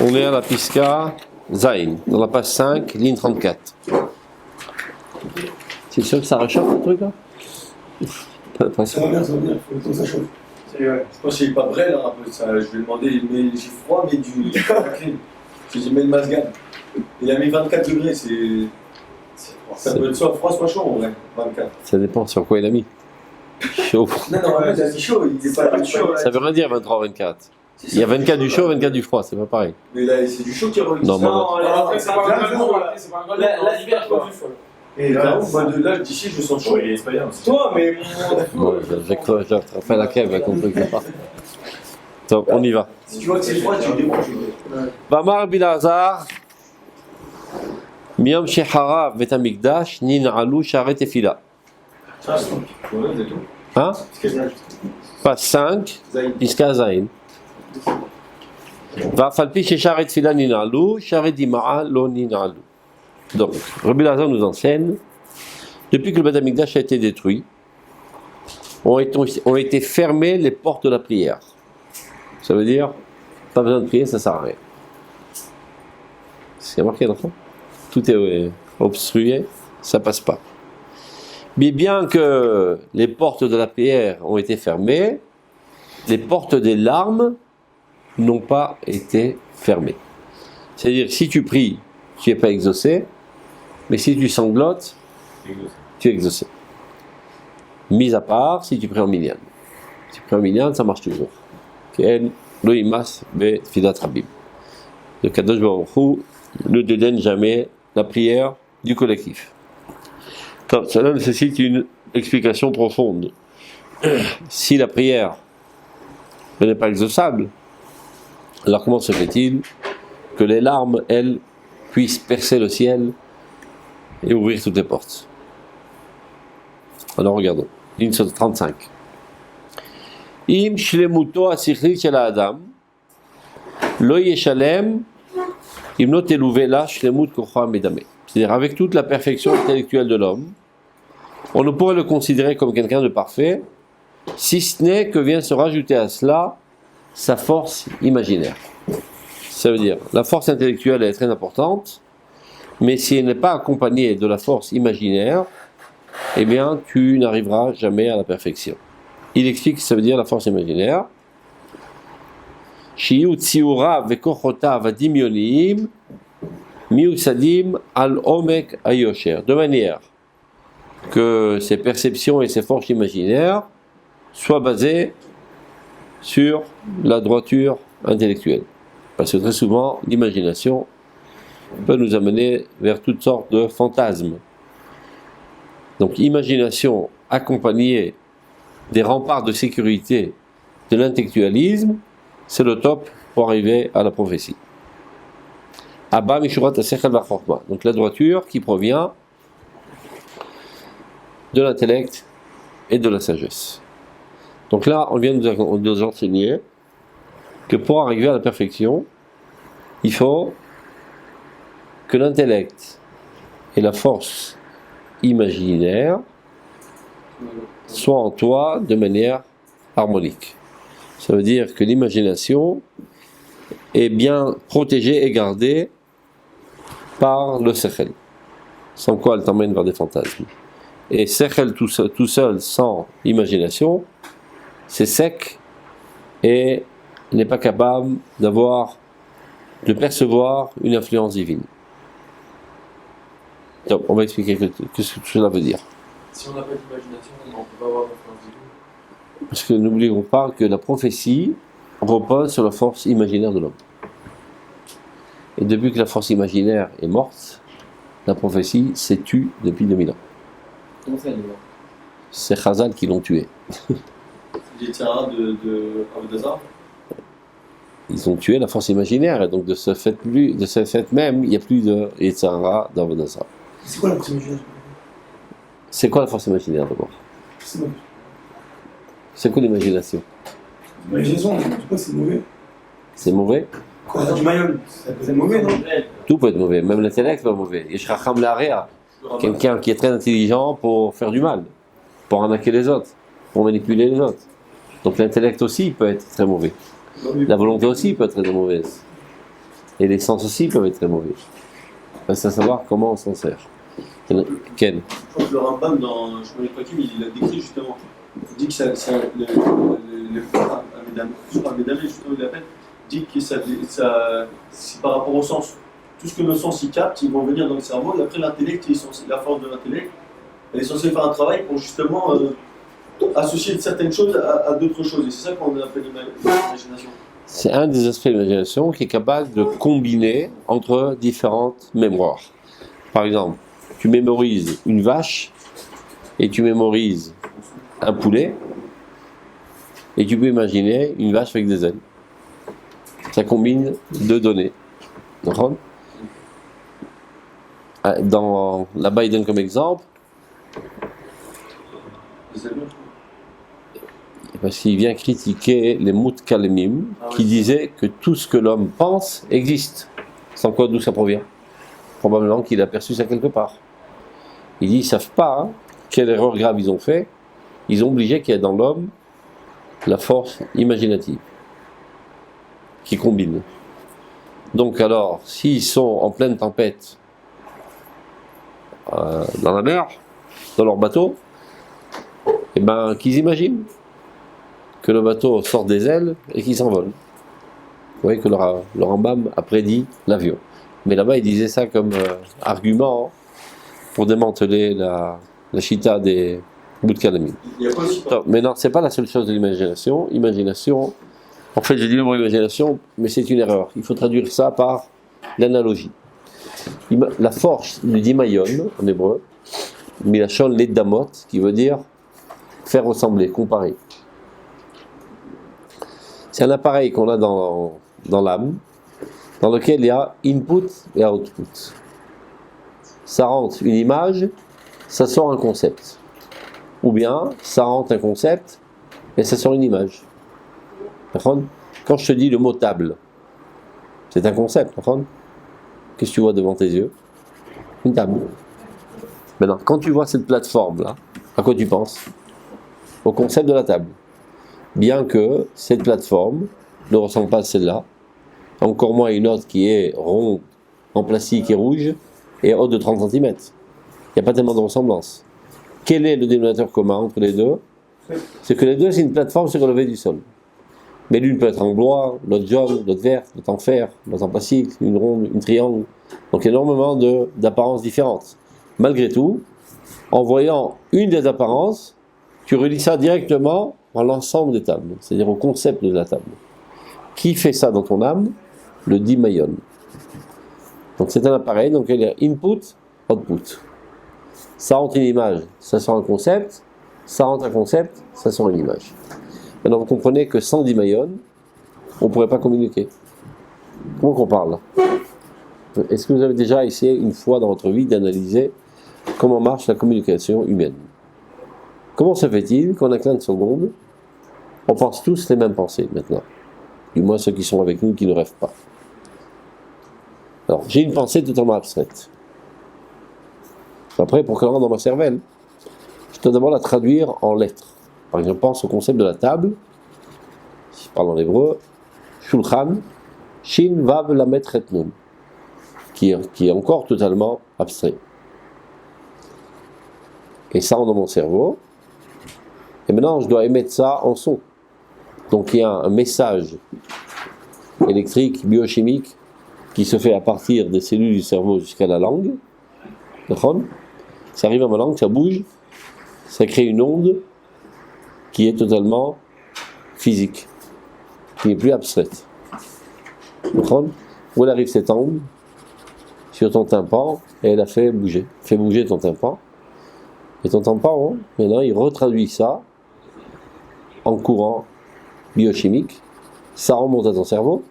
On est à la Piska Zain, dans la page 5, ligne 34. C'est sûr que ça réchauffe le truc là? Pas l'impression. Ça va bien, il faut que ça chauffe. Je pense qu'il n'y a pas de vrai là, un peu ça. Je lui ai demandé, mais j'ai froid, mais du craquelin. Je lui ai dit, mets le masgane. Il a mis 24 degrés, ça peut être soit froid, soit chaud en vrai. 24. Ça dépend sur quoi il a mis. Chaud. Non, il a dit chaud, il n'est pas chaud. Ça veut rien dire 23-24. Il y a 24 du chaud, 24 du froid, c'est pas pareil. Mais là, c'est du chaud qui revient. Non, c'est pas un grand là. C'est pas un grand là. L'hiver, quoi. Et là, moi, de là, d'ici, je sens chaud. Il est espagnol aussi. Toi, mais. Bon, j'ai fait la crève avec mon truc là. Donc, on y va. Si tu vois que c'est froid, tu débranches. Bamar Bilazar, Miyam Shehara Vetamikdash, Nin'alu Sharet Tefila. Hein? Pas 5, Piska Zain. Vafalpi Sharet Tefila Nin'alu, Sharet Dima'a Lo Nin'alu. Donc, Rabbi Lazar nous enseigne, depuis que le Beth Amikdash a été détruit, ont été fermées les portes de la prière. Ça veut dire, pas besoin de prier, ça ne sert à rien. C'est marqué dans le fond. Tout est obstrué, ça ne passe pas. Mais bien que les portes de la prière ont été fermées, les portes des larmes n'ont pas été fermées. C'est-à-dire, si tu pries, tu n'es pas exaucé, mais si tu sanglotes, tu es exaucé. Mis à part, si tu pries en minyan. Si tu pries en minyan, ça marche toujours. Le Kadosh Baruch Hu ne dédaigne jamais la prière du collectif. Donc, cela nécessite une explication profonde. Si la prière n'est pas exaucable, alors comment se fait-il que les larmes, elles, puissent percer le ciel et ouvrir toutes les portes? Alors regardons, ligne 35. Im shlemuto asichlit shel adam lo yeshalem im not eluvela shlemut kocha medame. C'est-à-dire avec toute la perfection intellectuelle de l'homme, on ne pourrait le considérer comme quelqu'un de parfait, si ce n'est que vient se rajouter à cela sa force imaginaire. Ça veut dire, la force intellectuelle est très importante, mais si elle n'est pas accompagnée de la force imaginaire, eh bien, tu n'arriveras jamais à la perfection. Il explique que ça veut dire la force imaginaire. Shiyu tsiura vekochota vadimyonim miusadim al omek ayosher. De manière que ses perceptions et ses forces imaginaires soient basées sur la droiture intellectuelle. Parce que très souvent, l'imagination peut nous amener vers toutes sortes de fantasmes. Donc, imagination accompagnée des remparts de sécurité de l'intellectualisme, c'est le top pour arriver à la prophétie. Abba Mishurat Asechel Vachorma. Donc, la droiture qui provient de l'intellect et de la sagesse. Donc là, on vient de nous enseigner que pour arriver à la perfection, il faut que l'intellect et la force imaginaire soient en toi de manière harmonique. Ça veut dire que l'imagination est bien protégée et gardée par le sechel, sans quoi elle t'emmène vers des fantasmes. Et sechel tout seul, sans imagination, c'est sec et n'est pas capable de percevoir une influence divine. Donc, on va expliquer ce que cela veut dire. Si on n'a pas d'imagination, on ne peut pas avoir d'influence divine. Parce que n'oublions pas que la prophétie repose sur la force imaginaire de l'homme. Et depuis que la force imaginaire est morte, la prophétie s'est tue depuis 2000 ans. Comment ça, il est mort? C'est Chazal qui l'ont tué. Les terrains de Avodazar. Ils ont tué la force imaginaire, et donc de ce fait même, il n'y a plus de Yetzirah dans Avodazar. C'est quoi la force imaginaire? C'est quoi la force imaginaire d'abord? C'est quoi l'imagination? L'imagination, c'est quoi, c'est mauvais? C'est mauvais? Quoi, du mayol? C'est mauvais, non? Tout peut être mauvais, même l'intellect peut être mauvais. Yeshracham Larea, quelqu'un qui est très intelligent pour faire du mal, pour arnaquer les autres, pour manipuler les autres. Donc l'intellect aussi peut être très mauvais. La volonté aussi peut être très mauvaise. Et les sens aussi peuvent être très mauvais. Reste à savoir comment on s'en sert. Ken. Je crois que le Rambam, dans Je connais pas qui, il a décrit justement. Il dit que ça le Amédamé, justement, il l'appelle, dit que ça, c'est par rapport au sens. Tout ce que nos sens y captent, ils vont venir dans le cerveau, et après l'intellect, la force de l'intellect, elle est censée faire un travail pour justement associer certaines choses à d'autres choses. Et c'est ça qu'on appelle l'imagination. C'est un des aspects de l'imagination qui est capable de combiner entre différentes mémoires. Par exemple, tu mémorises une vache et tu mémorises un poulet et tu peux imaginer une vache avec des ailes. Ça combine deux données. D'accord ? Là-bas, il donne comme exemple, parce qu'il vient critiquer les Mutkalemim, qui disaient que tout ce que l'homme pense existe. Sans quoi, d'où ça provient ? Probablement qu'il a perçu ça quelque part. Il dit, ils ne savent pas quelle erreur grave ils ont fait. Ils ont obligé qu'il y ait dans l'homme la force imaginative, qui combine. Donc alors, s'ils sont en pleine tempête, dans la mer, dans leur bateau, et ben qu'ils imaginent que le bateau sort des ailes et qu'il s'envole. Vous voyez que le Rambam a prédit l'avion. Mais là-bas, il disait ça comme argument pour démanteler la chita des Mutkalemim. Mais non, c'est pas la seule chose de l'imagination. Imagination, en fait, j'ai dit le mot imagination, mais c'est une erreur. Il faut traduire ça par l'analogie. La force du dimayon, en hébreu, milachon ledamot, qui veut dire faire ressembler, comparer. C'est un appareil qu'on a dans l'âme, dans lequel il y a input et output. Ça rentre une image, ça sort un concept. Ou bien, ça rentre un concept et ça sort une image. Quand je te dis le mot table, c'est un concept. Qu'est-ce que tu vois devant tes yeux ? Une table. Maintenant, quand tu vois cette plateforme-là, à quoi tu penses ? Au concept de la table. Bien que cette plateforme ne ressemble pas à celle-là, encore moins une autre qui est ronde, en plastique et rouge, et haute de 30 cm. Il n'y a pas tellement de ressemblance. Quel est le dénominateur commun entre les deux ? C'est que les deux, c'est une plateforme surélevée du sol. Mais l'une peut être en bois, l'autre jaune, l'autre verte, l'autre en fer, l'autre en plastique, une ronde, une triangle. Donc énormément d'apparences différentes. Malgré tout, en voyant une des apparences, tu relis ça directement à l'ensemble des tables, c'est-à-dire au concept de la table. Qui fait ça dans ton âme ? Le dimayon. Donc c'est un appareil, donc il y a input, output. Ça rentre une image, ça sort un concept, ça rentre un concept, ça sort une image. Maintenant vous comprenez que sans dimayon, on ne pourrait pas communiquer. Comment qu'on parle ? Est-ce que vous avez déjà essayé une fois dans votre vie d'analyser comment marche la communication humaine ? Comment se fait-il qu'en un clin de seconde, on pense tous les mêmes pensées maintenant ? Du moins ceux qui sont avec nous, qui ne rêvent pas. Alors, j'ai une pensée totalement abstraite. Après, pour qu'elle rentre dans ma cervelle, je dois d'abord la traduire en lettres. Par exemple, je pense au concept de la table, si je parle en hébreu, Shulchan, Shin Vav Lamet Het Nun, qui est encore totalement abstrait. Et ça rentre dans mon cerveau, et maintenant je dois émettre ça en son. Donc il y a un message électrique, biochimique, qui se fait à partir des cellules du cerveau jusqu'à la langue. Ça arrive à ma langue, ça bouge, ça crée une onde qui est totalement physique, qui n'est plus abstraite. Où elle arrive cette onde sur ton tympan et elle a fait bouger ton tympan. Et ton tympan, maintenant, il retraduit ça en courant biochimique, ça remonte à ton cerveau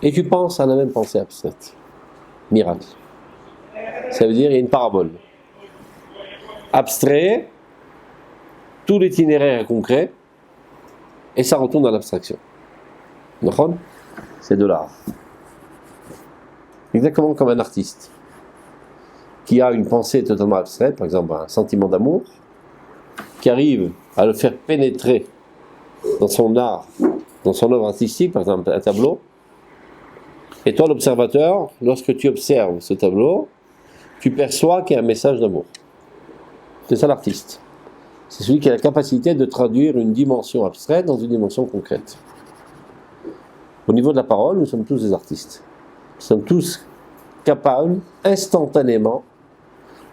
et tu penses à la même pensée abstraite. Miracle. Ça veut dire qu'il y a une parabole. Abstrait, tout l'itinéraire est concret et ça retourne à l'abstraction. D'accord ? C'est de l'art. Exactement comme un artiste qui a une pensée totalement abstraite, par exemple un sentiment d'amour, qui arrive à le faire pénétrer dans son art, dans son œuvre artistique, par exemple un tableau, Et toi, l'observateur, lorsque tu observes ce tableau, tu perçois qu'il y a un message d'amour. C'est ça l'artiste. C'est celui qui a la capacité de traduire une dimension abstraite dans une dimension concrète. Au niveau de la parole, nous sommes tous des artistes. Nous sommes tous capables, instantanément,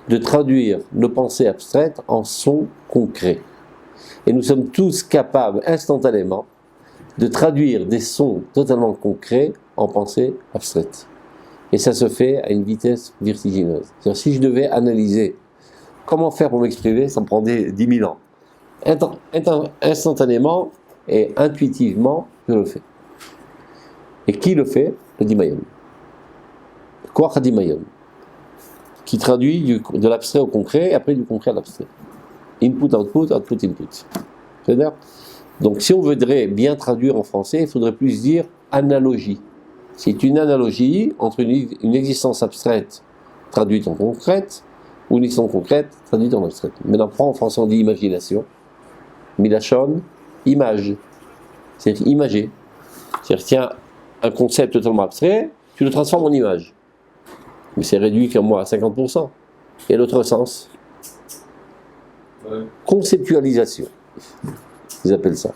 de traduire nos pensées abstraites en sons concrets. Et nous sommes tous capables, instantanément, de traduire des sons totalement concrets en pensées abstraites. Et ça se fait à une vitesse vertigineuse. C'est-à-dire, si je devais analyser comment faire pour m'exprimer, ça me prendrait 10 000 ans. Instantanément et intuitivement, je le fais. Et qui le fait? Le Dimayon. Quoi Dimayon? Qui traduit de l'abstrait au concret et après du concret à l'abstrait. Input, output, output, input. C'est-à-dire, donc si on voudrait bien traduire en français, il faudrait plus dire analogie. C'est une analogie entre une existence abstraite traduite en concrète ou une existence concrète traduite en abstraite. Maintenant, en français, on dit imagination. Milachon, image. C'est-à-dire imager. C'est-à-dire, tiens, un concept totalement abstrait, tu le transformes en image. Mais c'est réduit comme moi à 50%. Et l'autre sens, conceptualisation. Ils appellent ça.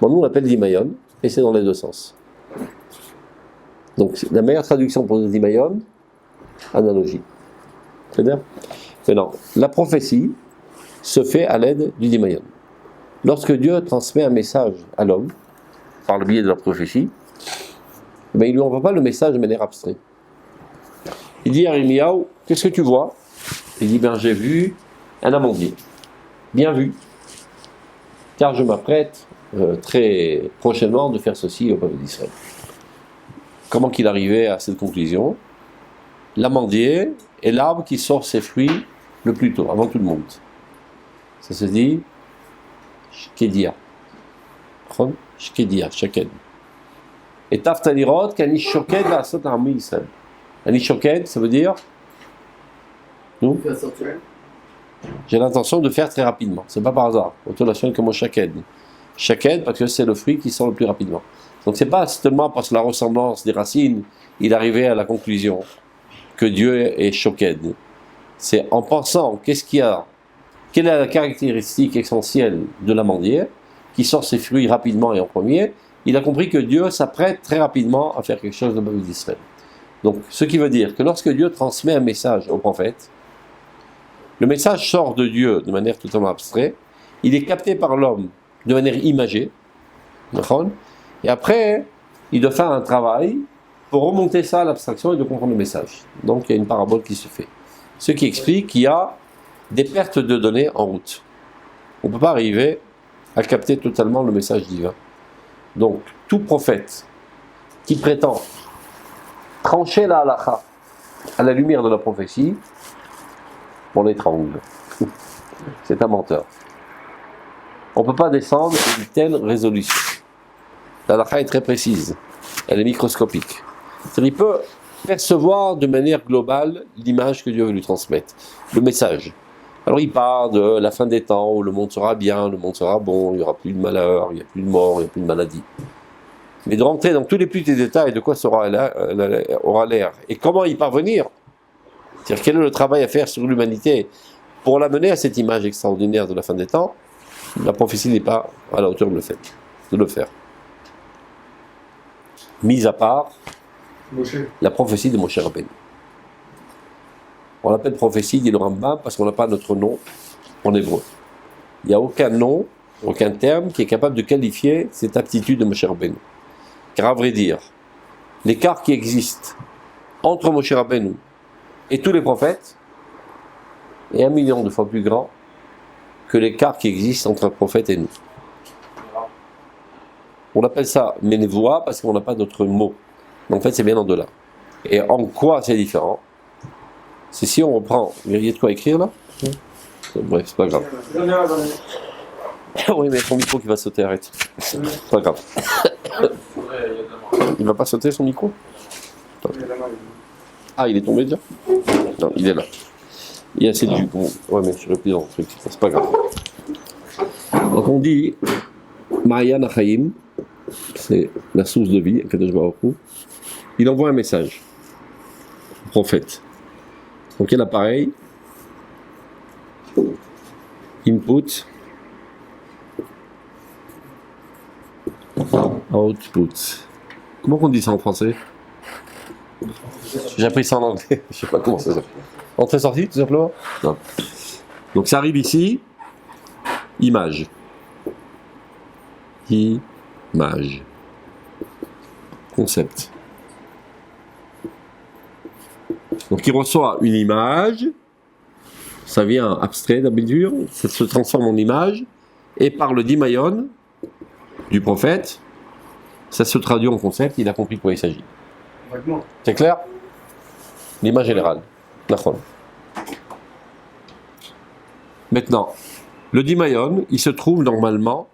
Bon, nous, on l'appelle Dimayon, et c'est dans les deux sens. Donc, la meilleure traduction pour le Dimayon, analogie. C'est-à-dire, maintenant, la prophétie se fait à l'aide du Dimayon. Lorsque Dieu transmet un message à l'homme, par le biais de la prophétie, ben, il ne lui envoie pas le message de manière abstraite. Il dit à Yirmiyahu, qu'est-ce que tu vois? Il dit, ben, j'ai vu un amandier. Bien vu. Car je m'apprête très prochainement de faire ceci au peuple d'Israël. Comment qu'il arrivait à cette conclusion? L'amandier est l'arbre qui sort ses fruits le plus tôt, avant tout le monde. Ça se dit Shkedia. Shkedia, Shaked. Et Taftalirot, qu'Ani Shoked va sauter en Israël. Ani Shoked, ça veut dire nous? J'ai l'intention de faire très rapidement. C'est pas par hasard. Autour de la chaîne comme Shaked. Shaked parce que c'est le fruit qui sort le plus rapidement. Donc c'est pas seulement parce que la ressemblance des racines, il arrivait à la conclusion que Dieu est Shoked. C'est en pensant quelle est la caractéristique essentielle de l'amandier qui sort ses fruits rapidement et en premier, il a compris que Dieu s'apprête très rapidement à faire quelque chose de peuple d'Israël. Donc ce qui veut dire que lorsque Dieu transmet un message au prophète, le message sort de Dieu de manière totalement abstraite, il est capté par l'homme de manière imagée, et après, il doit faire un travail pour remonter ça à l'abstraction et de comprendre le message. Donc il y a une parabole qui se fait. Ce qui explique qu'il y a des pertes de données en route. On ne peut pas arriver à capter totalement le message divin. Donc tout prophète qui prétend trancher la halakha à la lumière de la prophétie, on l'étrangle. C'est un menteur. On ne peut pas descendre à une telle résolution. La halakha est très précise. Elle est microscopique. C'est-à-dire, il peut percevoir de manière globale l'image que Dieu veut lui transmettre, le message. Alors il part de la fin des temps où le monde sera bien, le monde sera bon, il n'y aura plus de malheur, il n'y a plus de mort, il n'y a plus de maladie. Mais de rentrer dans tous les petits détails de quoi aura l'air et comment y parvenir, c'est-à-dire quel est le travail à faire sur l'humanité pour l'amener à cette image extraordinaire de la fin des temps, la prophétie n'est pas à la hauteur de le faire. Mis à part la prophétie de Moshe Rabbeinu. On l'appelle prophétie, dit le Rambam, parce qu'on n'a pas notre nom en hébreu. Il n'y a aucun nom, aucun terme qui est capable de qualifier cette aptitude de Moshe Rabbeinu. Car à vrai dire, l'écart qui existe entre Moshe Rabbeinu et tous les prophètes est 1 million de fois plus grand que l'écart qui existe entre un prophète et nous. On appelle ça Ménévoa parce qu'on n'a pas d'autre mot. Mais en fait, c'est bien en delà. Et en quoi c'est différent? C'est si on reprend. Il y a de quoi écrire là? Bref, c'est pas grave. Oui, mais ton micro qui va sauter, arrête. C'est pas grave. Il va pas sauter son micro? Ah, il est tombé déjà? Non, il est là. Il y a assez de jus. Bon, ouais, mais je replie dans le truc. C'est pas grave. Donc on dit Ma'ayan HaChaim, c'est la source de vie, Kadosh Baruch Hu. il envoie un message au prophète. Donc quel appareil? Input, output. Comment on dit ça en français? J'ai appris ça en anglais, je sais pas comment ça s'appelle. Entrée-sortie, tout simplement? Non. Donc ça arrive ici, image. Image. Concept. Donc il reçoit une image, ça vient abstrait d'habitude, ça se transforme en image, et par le dimayon du prophète, ça se traduit en concept, il a compris de quoi il s'agit. Vaguement. C'est clair? L'image générale. D'accord. Maintenant, le dimayon, il se trouve normalement,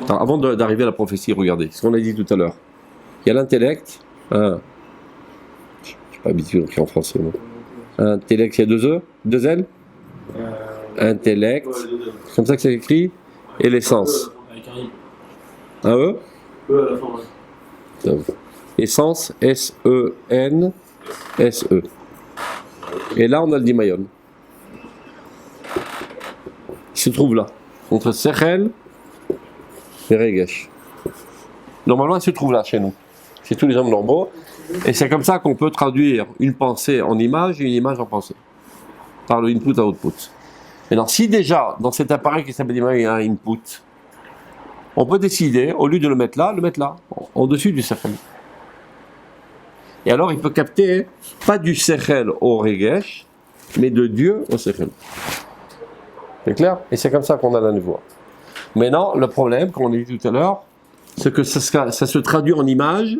avant d'arriver à la prophétie, regardez, ce qu'on a dit tout à l'heure. Il y a l'intellect, je suis pas habitué à écrire en français, moi. Intellect, il y a deux E, deux L. Intellect, c'est comme ça que c'est écrit, et l'essence. Avec un I. Un E? E à la fin, ouais. Essence, S-E-N-S-E. Et là, on a le dimayon. Il se trouve là, entre Sechel et Regesh. Normalement, il se trouve là, chez nous. Chez tous les hommes normaux. Et c'est comme ça qu'on peut traduire une pensée en image et une image en pensée. Par le input à output. Maintenant, si déjà, dans cet appareil qui s'appelle dimayon, il y a un input, on peut décider, au lieu de le mettre là, au-dessus du Sechel. Et alors, il peut capter, pas du Sechel au Regesh, mais de Dieu au Sechel. C'est clair? Et c'est comme ça qu'on a la nouveau. Maintenant, le problème, comme on a dit tout à l'heure, c'est que ça se traduit en image,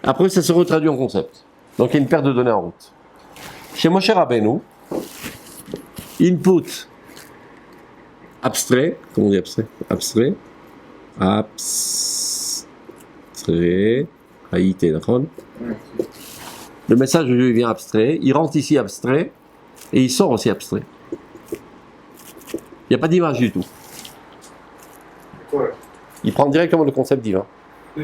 après ça se retraduit en concept. Donc il y a une perte de données en route. Chez Moshe Rabbeinu, input abstrait, comment on dit abstrait? Abstrait, AIT, d'accord? Le message de Dieu vient abstrait, il rentre ici abstrait, et il sort aussi abstrait. Il n'y a pas d'image du tout. Ouais. Il prend directement le concept divin,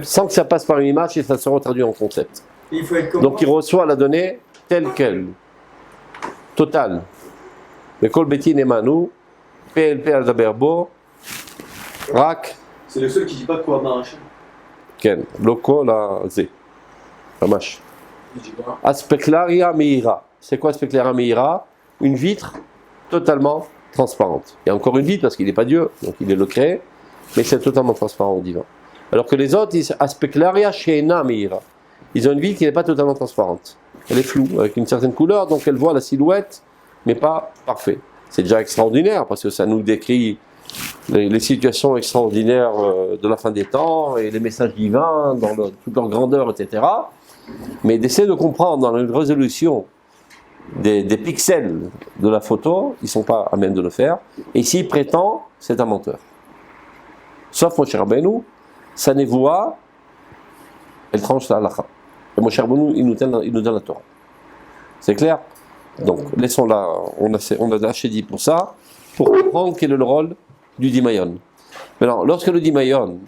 sans que ça passe par une image et ça se retraduit en concept. Il faut être comment? Donc il reçoit la donnée telle qu'elle, totale. Le kol betin emanu, PLP al daberbo, rak, C'est le seul qui dit pas quoi marcher. ken, loko la ze, ramash. Je dis pas. Aspeclaria meira. C'est quoi aspeclaria meira? Une vitre totalement transparente. Il y a encore une vitre parce qu'il n'est pas Dieu, donc il est le créé, mais c'est totalement transparent au divin. Alors que les autres, ils disent aspeclaria sheena meira. Ils ont une vitre qui n'est pas totalement transparente. Elle est floue, avec une certaine couleur, donc elle voit la silhouette, mais pas parfait. C'est déjà extraordinaire parce que ça nous décrit les situations extraordinaires de la fin des temps et les messages divins dans toute leur grandeur, etc. Mais d'essayer de comprendre dans la résolution des pixels de la photo, ils ne sont pas à même de le faire. Et s'il prétend, c'est un menteur. Sauf Moshe Rabbeinu, sa névoie, elle tranche la halakha. Et Moshe Rabbeinu, il nous donne la Torah. C'est clair? Donc, laissons-la, on a lâché dit pour ça, pour comprendre quel est le rôle du dimayon. Maintenant, lorsque le dimayon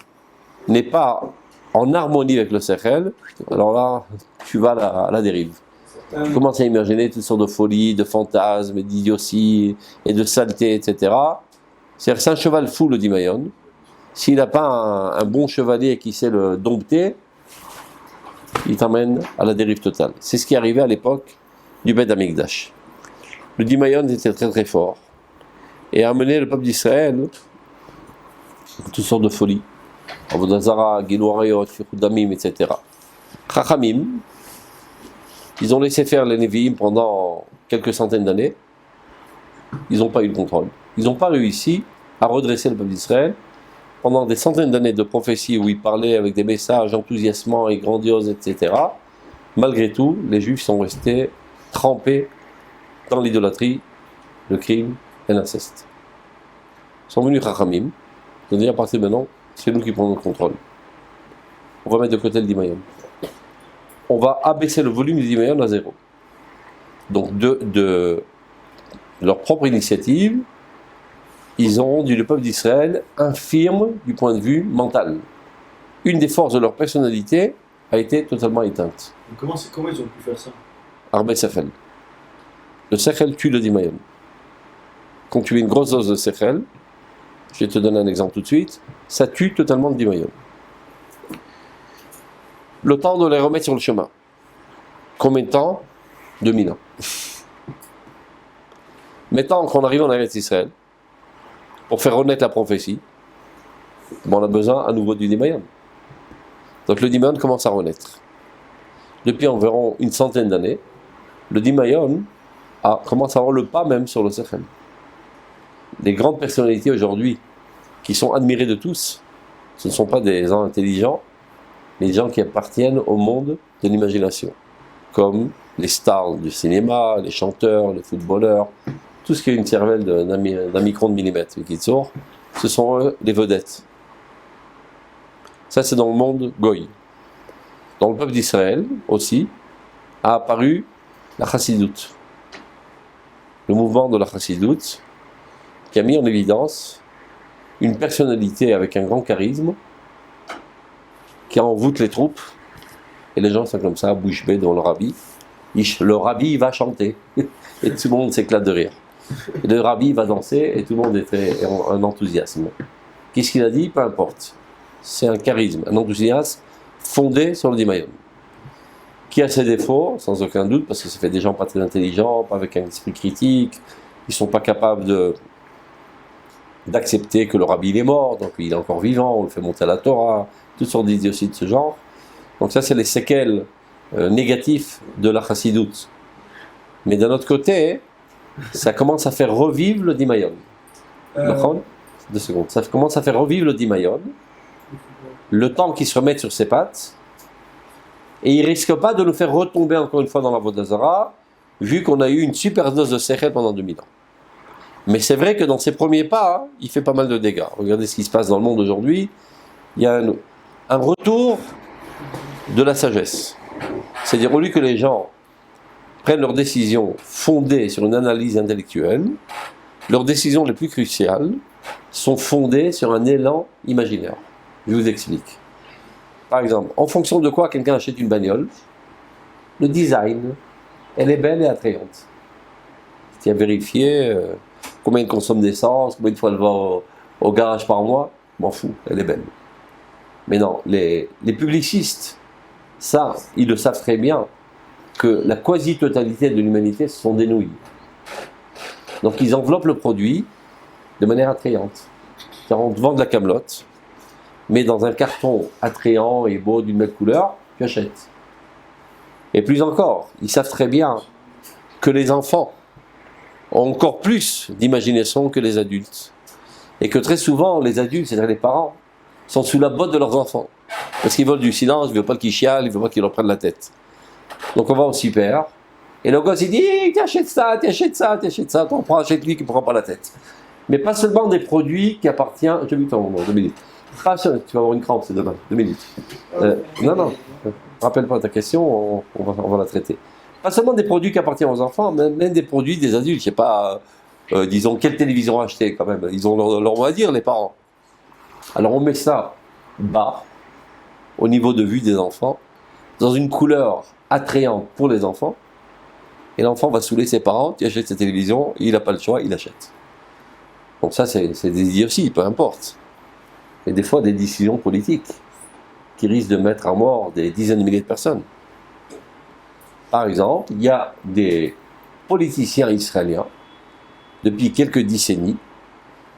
n'est pas en harmonie avec le sechel, alors là, tu vas à la dérive. Tu commences à imaginer toutes sortes de folies, de fantasmes, d'idioties et de saletés, etc. C'est-à-dire que c'est un cheval fou, le dimayon. S'il n'a pas un bon chevalier qui sait le dompter, il t'emmène à la dérive totale. C'est ce qui est arrivé à l'époque du Beth Amikdash. Le dimayon était très très fort et a amené le peuple d'Israël toutes sortes de folies. Avodazara, Gilou Arayot, Damim, etc. Chachamim, ils ont laissé faire les Nevi'im pendant quelques centaines d'années. Ils n'ont pas eu le contrôle. Ils n'ont pas réussi à redresser le peuple d'Israël pendant des centaines d'années de prophéties où ils parlaient avec des messages enthousiasmants et grandioses, etc. Malgré tout, les Juifs sont restés trempés dans l'idolâtrie, le crime et l'inceste. Ils sont venus Chachamim, ils ont dit à partir de maintenant, c'est nous qui prenons le contrôle. On va mettre de côté le dimayon. On va abaisser le volume du dimayon à zéro. Donc de leur propre initiative, ils ont rendu le peuple d'Israël infirme du point de vue mental. Une des forces de leur personnalité, a été totalement éteinte. Comment ils ont pu faire ça? Arbe Sechel. Le Sechel tue le Dimayon. Quand tu as une grosse dose de Sechel, je vais te donner un exemple tout de suite, ça tue totalement le Dimayon. Le temps de les remettre sur le chemin. Combien de temps? 2000 ans. Maintenant qu'on arrive en Eretz Israël, pour faire renaître la prophétie, on a besoin à nouveau du Dimayon. Donc le Dimayon commence à renaître. Depuis environ une centaine d'années, le Dimayon commence à avoir le pas même sur le Sechel. Les grandes personnalités aujourd'hui, qui sont admirées de tous, ce ne sont pas des gens intelligents, mais des gens qui appartiennent au monde de l'imagination, comme les stars du cinéma, les chanteurs, les footballeurs, tout ce qui a une cervelle d'un micron de millimètre, qui sort, ce sont eux les vedettes. Ça, c'est dans le monde Goï. Dans le peuple d'Israël aussi, a apparu la Chassidoute. Le mouvement de la Chassidoute, qui a mis en évidence une personnalité avec un grand charisme, qui envoûte les troupes, et les gens sont comme ça, bouche bée devant le rabbi. Le rabbi va chanter, et tout le monde s'éclate de rire. Et le rabbi va danser, et tout le monde est en enthousiasme. Qu'est-ce qu'il a dit? Peu importe. C'est un charisme, un enthousiasme fondé sur le Dimayon, qui a ses défauts, sans aucun doute, parce que ça fait des gens pas très intelligents, pas avec un esprit critique, ils ne sont pas capables d'accepter que le rabbi il est mort, donc il est encore vivant, on le fait monter à la Torah, toutes sortes d'idioties de ce genre. Donc ça, c'est les séquelles négatifs de la chassidoute. Mais d'un autre côté, ça commence à faire revivre le Dimayon. 2 secondes. Ça commence à faire revivre le Dimayon, le temps qu'il se remette sur ses pattes, et il ne risque pas de nous faire retomber encore une fois dans la Avodah Zarah, vu qu'on a eu une super dose de Sechel pendant 2000 ans. Mais c'est vrai que dans ses premiers pas, il fait pas mal de dégâts. Regardez ce qui se passe dans le monde aujourd'hui. Il y a un retour de la sagesse. C'est-à-dire, au lieu que les gens prennent leurs décisions fondées sur une analyse intellectuelle, leurs décisions les plus cruciales sont fondées sur un élan imaginaire. Je vous explique. Par exemple, en fonction de quoi quelqu'un achète une bagnole, le design, elle est belle et attrayante. Tu as vérifié combien elle consomme d'essence, combien de fois elle va au garage par mois, m'en fous, elle est belle. Mais non, les publicistes, ça, ils le savent très bien, que la quasi-totalité de l'humanité se sont des nouilles. Donc ils enveloppent le produit de manière attrayante. Car on te vend de la camelote, mais dans un carton attrayant et beau d'une belle couleur, tu achètes. Et plus encore, ils savent très bien que les enfants ont encore plus d'imagination que les adultes. Et que très souvent, les adultes, c'est-à-dire les parents, sont sous la botte de leurs enfants. Parce qu'ils veulent du silence, ils ne veulent pas qu'ils chialent, ils ne veulent pas qu'ils leur prennent la tête. Donc on va au super, et le gosse il dit t'achètes ça, t'en prends, achète-lui qui ne prend pas la tête. Mais pas seulement des produits qui appartiennent. J'ai vu ton 2 minutes. Pas seul, tu vas avoir une crampe, c'est demain, 2 minutes. Non, rappelle pas ta question, on va la traiter. Pas seulement des produits qui appartiennent aux enfants, mais même des produits des adultes. Je sais pas, disons, quelle télévision acheter quand même. Ils ont leur mot à dire, les parents. Alors on met ça bas, au niveau de vue des enfants, dans une couleur attrayante pour les enfants, et l'enfant va saouler ses parents, tu achètes cette télévision, il n'a pas le choix, il achète. Donc ça, c'est des idioties, peu importe. Et des fois, des décisions politiques qui risquent de mettre à mort des dizaines de milliers de personnes. Par exemple, il y a des politiciens israéliens, depuis quelques décennies,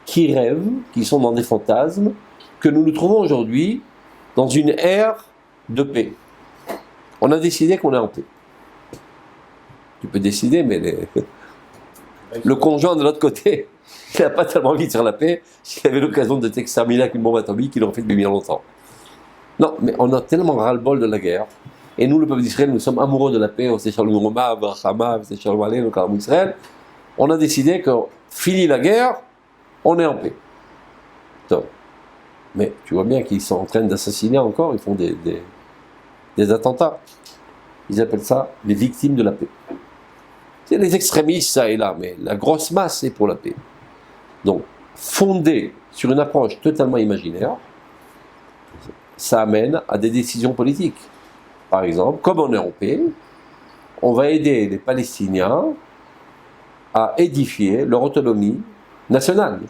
qui rêvent, qui sont dans des fantasmes, que nous nous trouvons aujourd'hui dans une ère de paix. On a décidé qu'on est en paix. Tu peux décider, mais le conjoint de l'autre côté, il n'a pas tellement envie de faire la paix. S'il avait l'occasion de t'exterminer avec une bombe atomique, il l'aurait fait depuis bien longtemps. Non, mais on a tellement ras-le-bol de la guerre. Et nous, le peuple d'Israël, nous sommes amoureux de la paix. On a décidé que, fini la guerre, on est en paix. Donc, mais tu vois bien qu'ils sont en train d'assassiner encore, ils font des attentats. Ils appellent ça les victimes de la paix. C'est les extrémistes, ça et là, mais la grosse masse est pour la paix. Donc, fondé sur une approche totalement imaginaire, ça amène à des décisions politiques. par exemple, comme en Européen, on va aider les Palestiniens à édifier leur autonomie nationale.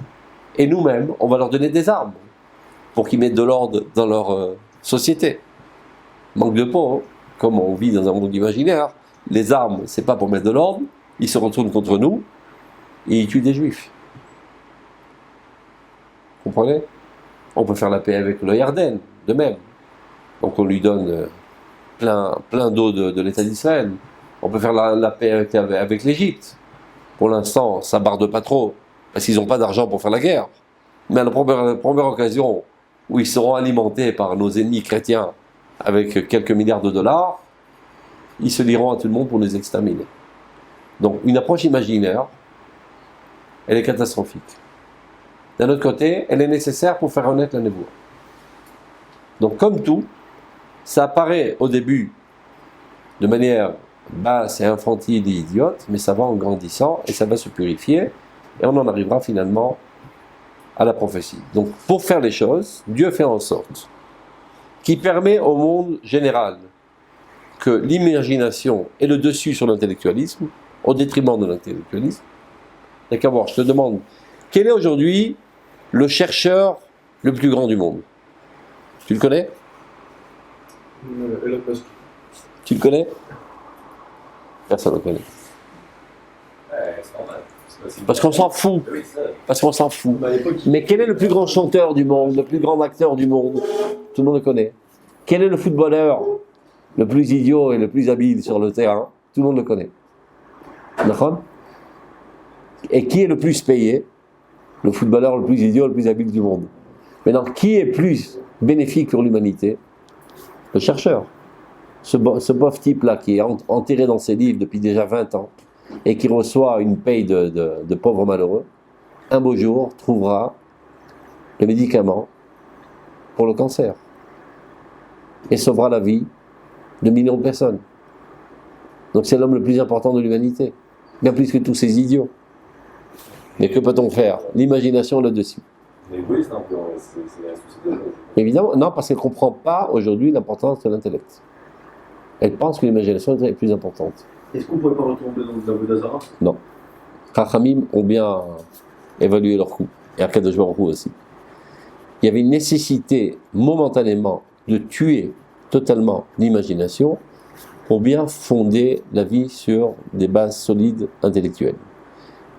Et nous-mêmes, on va leur donner des armes pour qu'ils mettent de l'ordre dans leur société. Manque de peau, hein. Comme on vit dans un monde imaginaire, les armes, c'est pas pour mettre de l'ordre, ils se retournent contre nous et ils tuent des juifs. Vous comprenez? On peut faire la paix avec le Yarden, de même. Donc on lui donne plein d'eau de l'État d'Israël. On peut faire la paix avec l'Égypte. Pour l'instant, ça barde pas trop, parce qu'ils n'ont pas d'argent pour faire la guerre. Mais à la première occasion où ils seront alimentés par nos ennemis chrétiens avec quelques milliards de dollars, ils se lieront à tout le monde pour les exterminer. Donc une approche imaginaire, elle est catastrophique. D'un autre côté, elle est nécessaire pour faire renaître la névoie. Donc comme tout, ça apparaît au début de manière basse et infantile et idiote, mais ça va en grandissant et ça va se purifier et on en arrivera finalement à la prophétie. Donc pour faire les choses, Dieu fait en sorte qu'il permet au monde général que l'imagination ait le dessus sur l'intellectualisme au détriment de l'intellectualisme. D'accord, je te demande, quel est aujourd'hui le chercheur le plus grand du monde? Tu le connais? Elon Musk. Tu le connais? Personne ne le connaît. C'est normal. Parce qu'on s'en fout. Oui, ça. Parce qu'on s'en fout. À l'époque, Mais quel est le plus grand chanteur du monde, le plus grand acteur du monde? Tout le monde le connaît. Quel est le footballeur le plus idiot et le plus habile sur le terrain? Tout le monde le connaît. D'accord? Et qui est le plus payé? Le footballeur le plus idiot, le plus habile du monde. Maintenant, qui est plus bénéfique pour l'humanité? Le chercheur. Ce pauvre type-là qui est enterré dans ses livres depuis déjà 20 ans et qui reçoit une paye de pauvres malheureux, un beau jour trouvera le médicament pour le cancer et sauvera la vie de millions de personnes. Donc c'est l'homme le plus important de l'humanité, bien plus que tous ces idiots. Mais que peut-on faire? L'imagination là-dessus. l'égoïste, un peu, c'est la société. Évidemment, non, parce qu'elle ne comprend pas aujourd'hui l'importance de l'intellect. Elle pense que l'imagination est plus importante. Est-ce qu'on ne pourrait pas retomber dans la Vodazara? Non. Chachamim ont bien évalué leur coût, et Akadosh Baruch Hu aussi. Il y avait une nécessité momentanément de tuer totalement l'imagination pour bien fonder la vie sur des bases solides intellectuelles.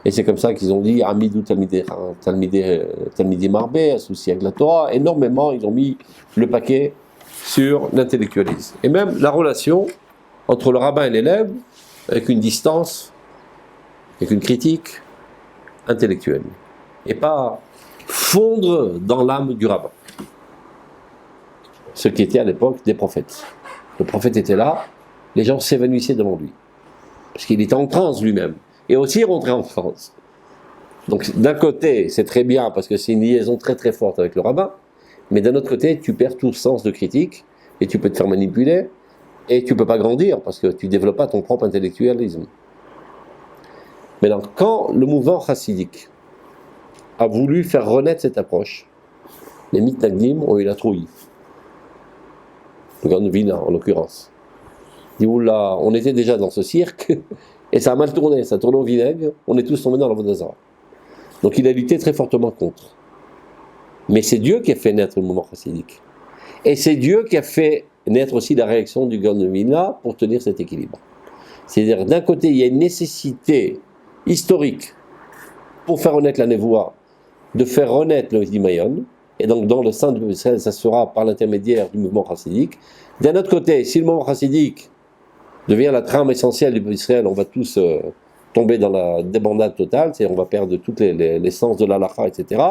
Et c'est comme ça qu'ils ont dit Amidou Talmidei Marbé, associé avec la Torah, énormément, ils ont mis le paquet sur l'intellectualisme. Et même la relation entre le rabbin et l'élève, avec une distance, avec une critique intellectuelle. Et pas fondre dans l'âme du rabbin. Ce qui était à l'époque des prophètes. Le prophète était là, les gens s'évanouissaient devant lui. Parce qu'il était en transe lui-même. Et aussi rentrer en France. Donc d'un côté, c'est très bien parce que c'est une liaison très très forte avec le rabbin, mais d'un autre côté, tu perds tout sens de critique et tu peux te faire manipuler et tu peux pas grandir parce que tu développes pas ton propre intellectualisme. Maintenant, quand le mouvement chassidique a voulu faire renaître cette approche, les mitnagdim ont eu la trouille. Le Gaon de Vilna, en l'occurrence. Il dit, oula, on était déjà dans ce cirque. Et ça a mal tourné, ça a tourné au vinaigre, on est tous tombés dans la Vodazara. Donc il a lutté très fortement contre. Mais c'est Dieu qui a fait naître le mouvement chassidique. Et c'est Dieu qui a fait naître aussi la réaction du Gaon de Vilna pour tenir cet équilibre. C'est-à-dire, d'un côté, il y a une nécessité historique pour faire renaître la névoie, de faire renaître le Himayon, et donc dans le sein de Israël, ça se fera par l'intermédiaire du mouvement chassidique. D'un autre côté, si le mouvement chassidique devient la trame essentielle du peuple d'Israël, on va tous tomber dans la débandade totale, c'est-à-dire on va perdre toutes les sens de l'halakha, etc.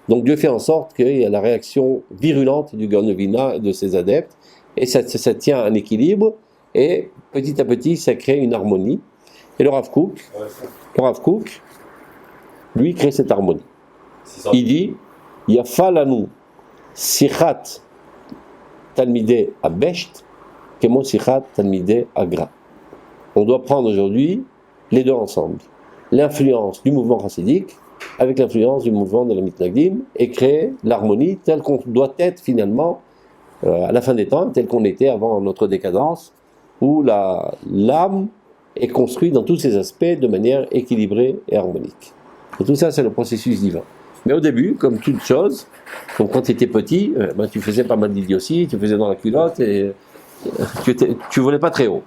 Donc Dieu fait en sorte qu'il y a la réaction virulente du Gaon de Vilna et de ses adeptes, et ça tient un équilibre, et petit à petit, ça crée une harmonie. Et le Rav Kook, lui, crée cette harmonie. Il dit, Yafa lanu sichat talmidei abesht, Kemo Sichat Talmidei Agra. On doit prendre aujourd'hui les deux ensemble. L'influence du mouvement chassidique avec l'influence du mouvement de la mitnagdim et créer l'harmonie telle qu'on doit être finalement à la fin des temps, tel qu'on était avant notre décadence, où l'âme est construite dans tous ses aspects de manière équilibrée et harmonique. Et tout ça, c'est le processus divin. Mais au début, comme toute chose, donc quand tu étais petit, tu faisais pas mal d'idioties, tu faisais dans la culotte et tu volais pas très haut.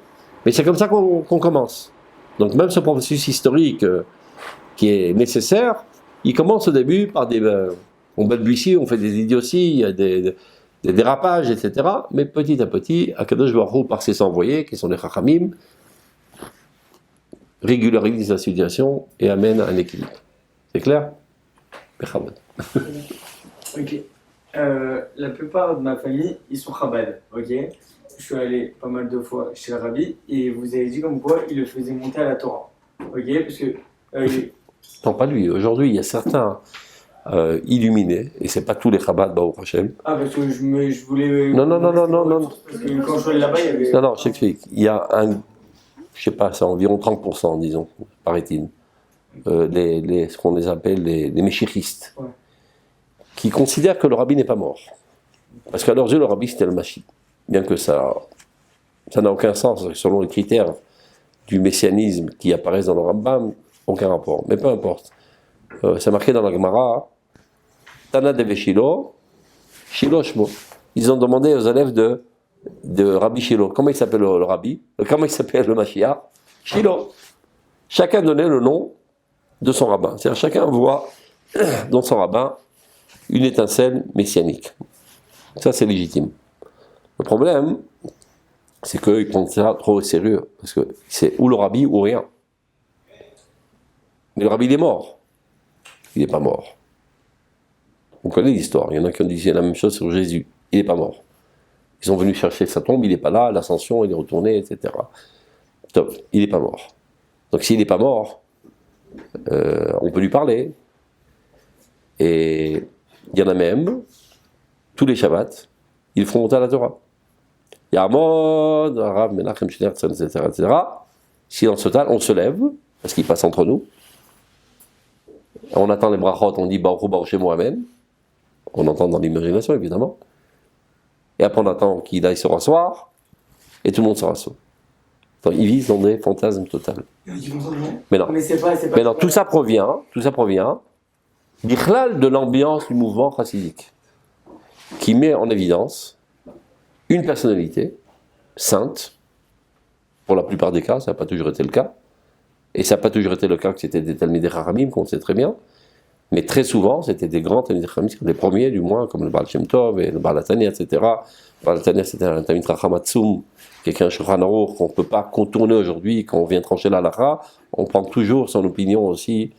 Mais c'est comme ça qu'on commence. Donc même ce processus historique qui est nécessaire, il commence au début par on balbutie, on fait des idioties, il y a des dérapages, etc. Mais petit à petit, Akadosh Baruch Hu, par ses envoyés, qui sont les Chachamim, régularise la situation et amène un équilibre. C'est clair? Bechamad. Ok. La plupart de ma famille, ils sont Chabad, ok. Je suis allé pas mal de fois chez le Rabbi et vous avez dit comme quoi il le faisait monter à la Torah, ok. Parce que non, pas lui. Aujourd'hui, il y a certains illuminés, et c'est pas tous les Chabad, Baruch Hashem. ah, parce que je voulais. Non. Parce que quand je suis allé là-bas, il y avait. Non, je t'explique. Il y a je sais pas, c'est environ 30%, disons, paraît-il, ce qu'on les appelle les méchéristes, Ouais. qui considèrent que le Rabbi n'est pas mort. Parce qu'à leurs yeux, le Rabbi, c'était le Mashiach. Bien que ça n'a aucun sens, selon les critères du messianisme qui apparaissent dans le Rambam, aucun rapport. Mais peu importe. C'est marqué dans la Gemara, Tana de Shilo, Shilo Shmo. Ils ont demandé aux élèves de Rabbi Shilo, comment il s'appelle le Rabbi, comment il s'appelle le Mashiach, Shilo. Chacun donnait le nom de son rabbin. C'est-à-dire chacun voit dans son rabbin une étincelle messianique. Ça, c'est légitime. Le problème, c'est qu'ils prennent ça trop au sérieux, parce que c'est ou le Rabbi ou rien. Mais le Rabbi, il est mort. Il n'est pas mort. On connaît l'histoire. Il y en a qui ont dit la même chose sur Jésus. Il n'est pas mort. Ils sont venus chercher sa tombe, il n'est pas là, l'ascension, il est retourné, etc. Stop, il n'est pas mort. Donc s'il n'est pas mort, on peut lui parler. Et il y en a même, tous les Shabbats, ils font monter à la Torah. Il y a Amon, Arav, Menachem, Shnertz, etc. Silence total, on se lève, parce qu'il passe entre nous. On attend les brachot, on dit Baruch Hu, Baruch Shemo, Amen. On entend dans l'imagination, évidemment. Et après, on attend qu'il aille se rasseoir, et tout le monde se rassoit. Donc, ils vivent dans des fantasmes totaux. Mais non. Mais non, tout ça provient d'Ichlal, de l'ambiance du mouvement chassidique, qui met en évidence une personnalité sainte, pour la plupart des cas, ça n'a pas toujours été le cas, et ça n'a pas toujours été le cas que c'était des Talmidei Chachamim, qu'on sait très bien, mais très souvent, c'était des grands Talmidei Chachamim, les premiers du moins, comme le Baal Shem Tov et le Baal Hatanya, etc. Le Baal Hatanya, c'était un Talmid Chacham Atzum, quelqu'un Shulchan Aruch qu'on ne peut pas contourner aujourd'hui, quand on vient trancher la halakha, on prend toujours son opinion aussi.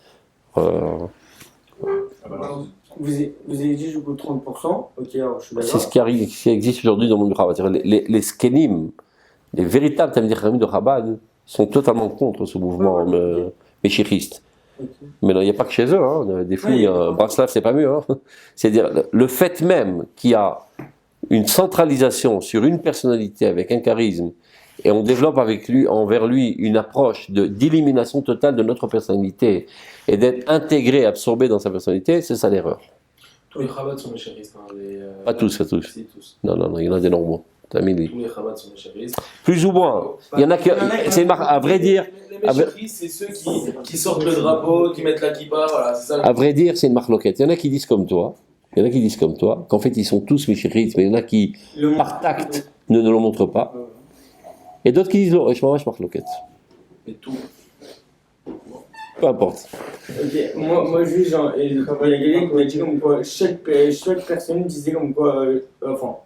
Vous avez dit, je coûte 30%, ok, alors je suis d'accord. C'est ce qui existe aujourd'hui dans le monde du Chabad. Les skenim, les véritables Talmidei Chachamim de Chabad, sont totalement contre ce mouvement méchiriste. Okay. Mais non, il n'y a pas que chez eux, hein. Des fouilles, Braslav, c'est pas mieux. Hein. C'est-à-dire, le fait même qu'il y a une centralisation sur une personnalité avec un charisme, et on développe envers lui une approche d'élimination totale de notre personnalité, et d'être intégré, absorbé dans sa personnalité, c'est ça l'erreur. Tous les Chabad sont méchéristes. Hein, Pas tous. Si, tous. Non, il y en a des normaux. Tous les Chabad sont méchéristes. Plus ou moins. Il y en a qui, à vrai dire, Les méchéristes, c'est ceux qui sortent le drapeau, qui mettent la kippa, voilà, c'est ça. À vrai dire, c'est une marloquette. Il y en a qui disent comme toi, qu'en fait ils sont tous méchéristes, mais il y en a qui, par tact, ne le montrent pas. Et d'autres qui disent, oh, je m'en marloquette. Mais tout. Peu importe. Ok, moi juste, genre, il y a quelqu'un qui m'a dit comme quoi chaque personne disait comme quoi,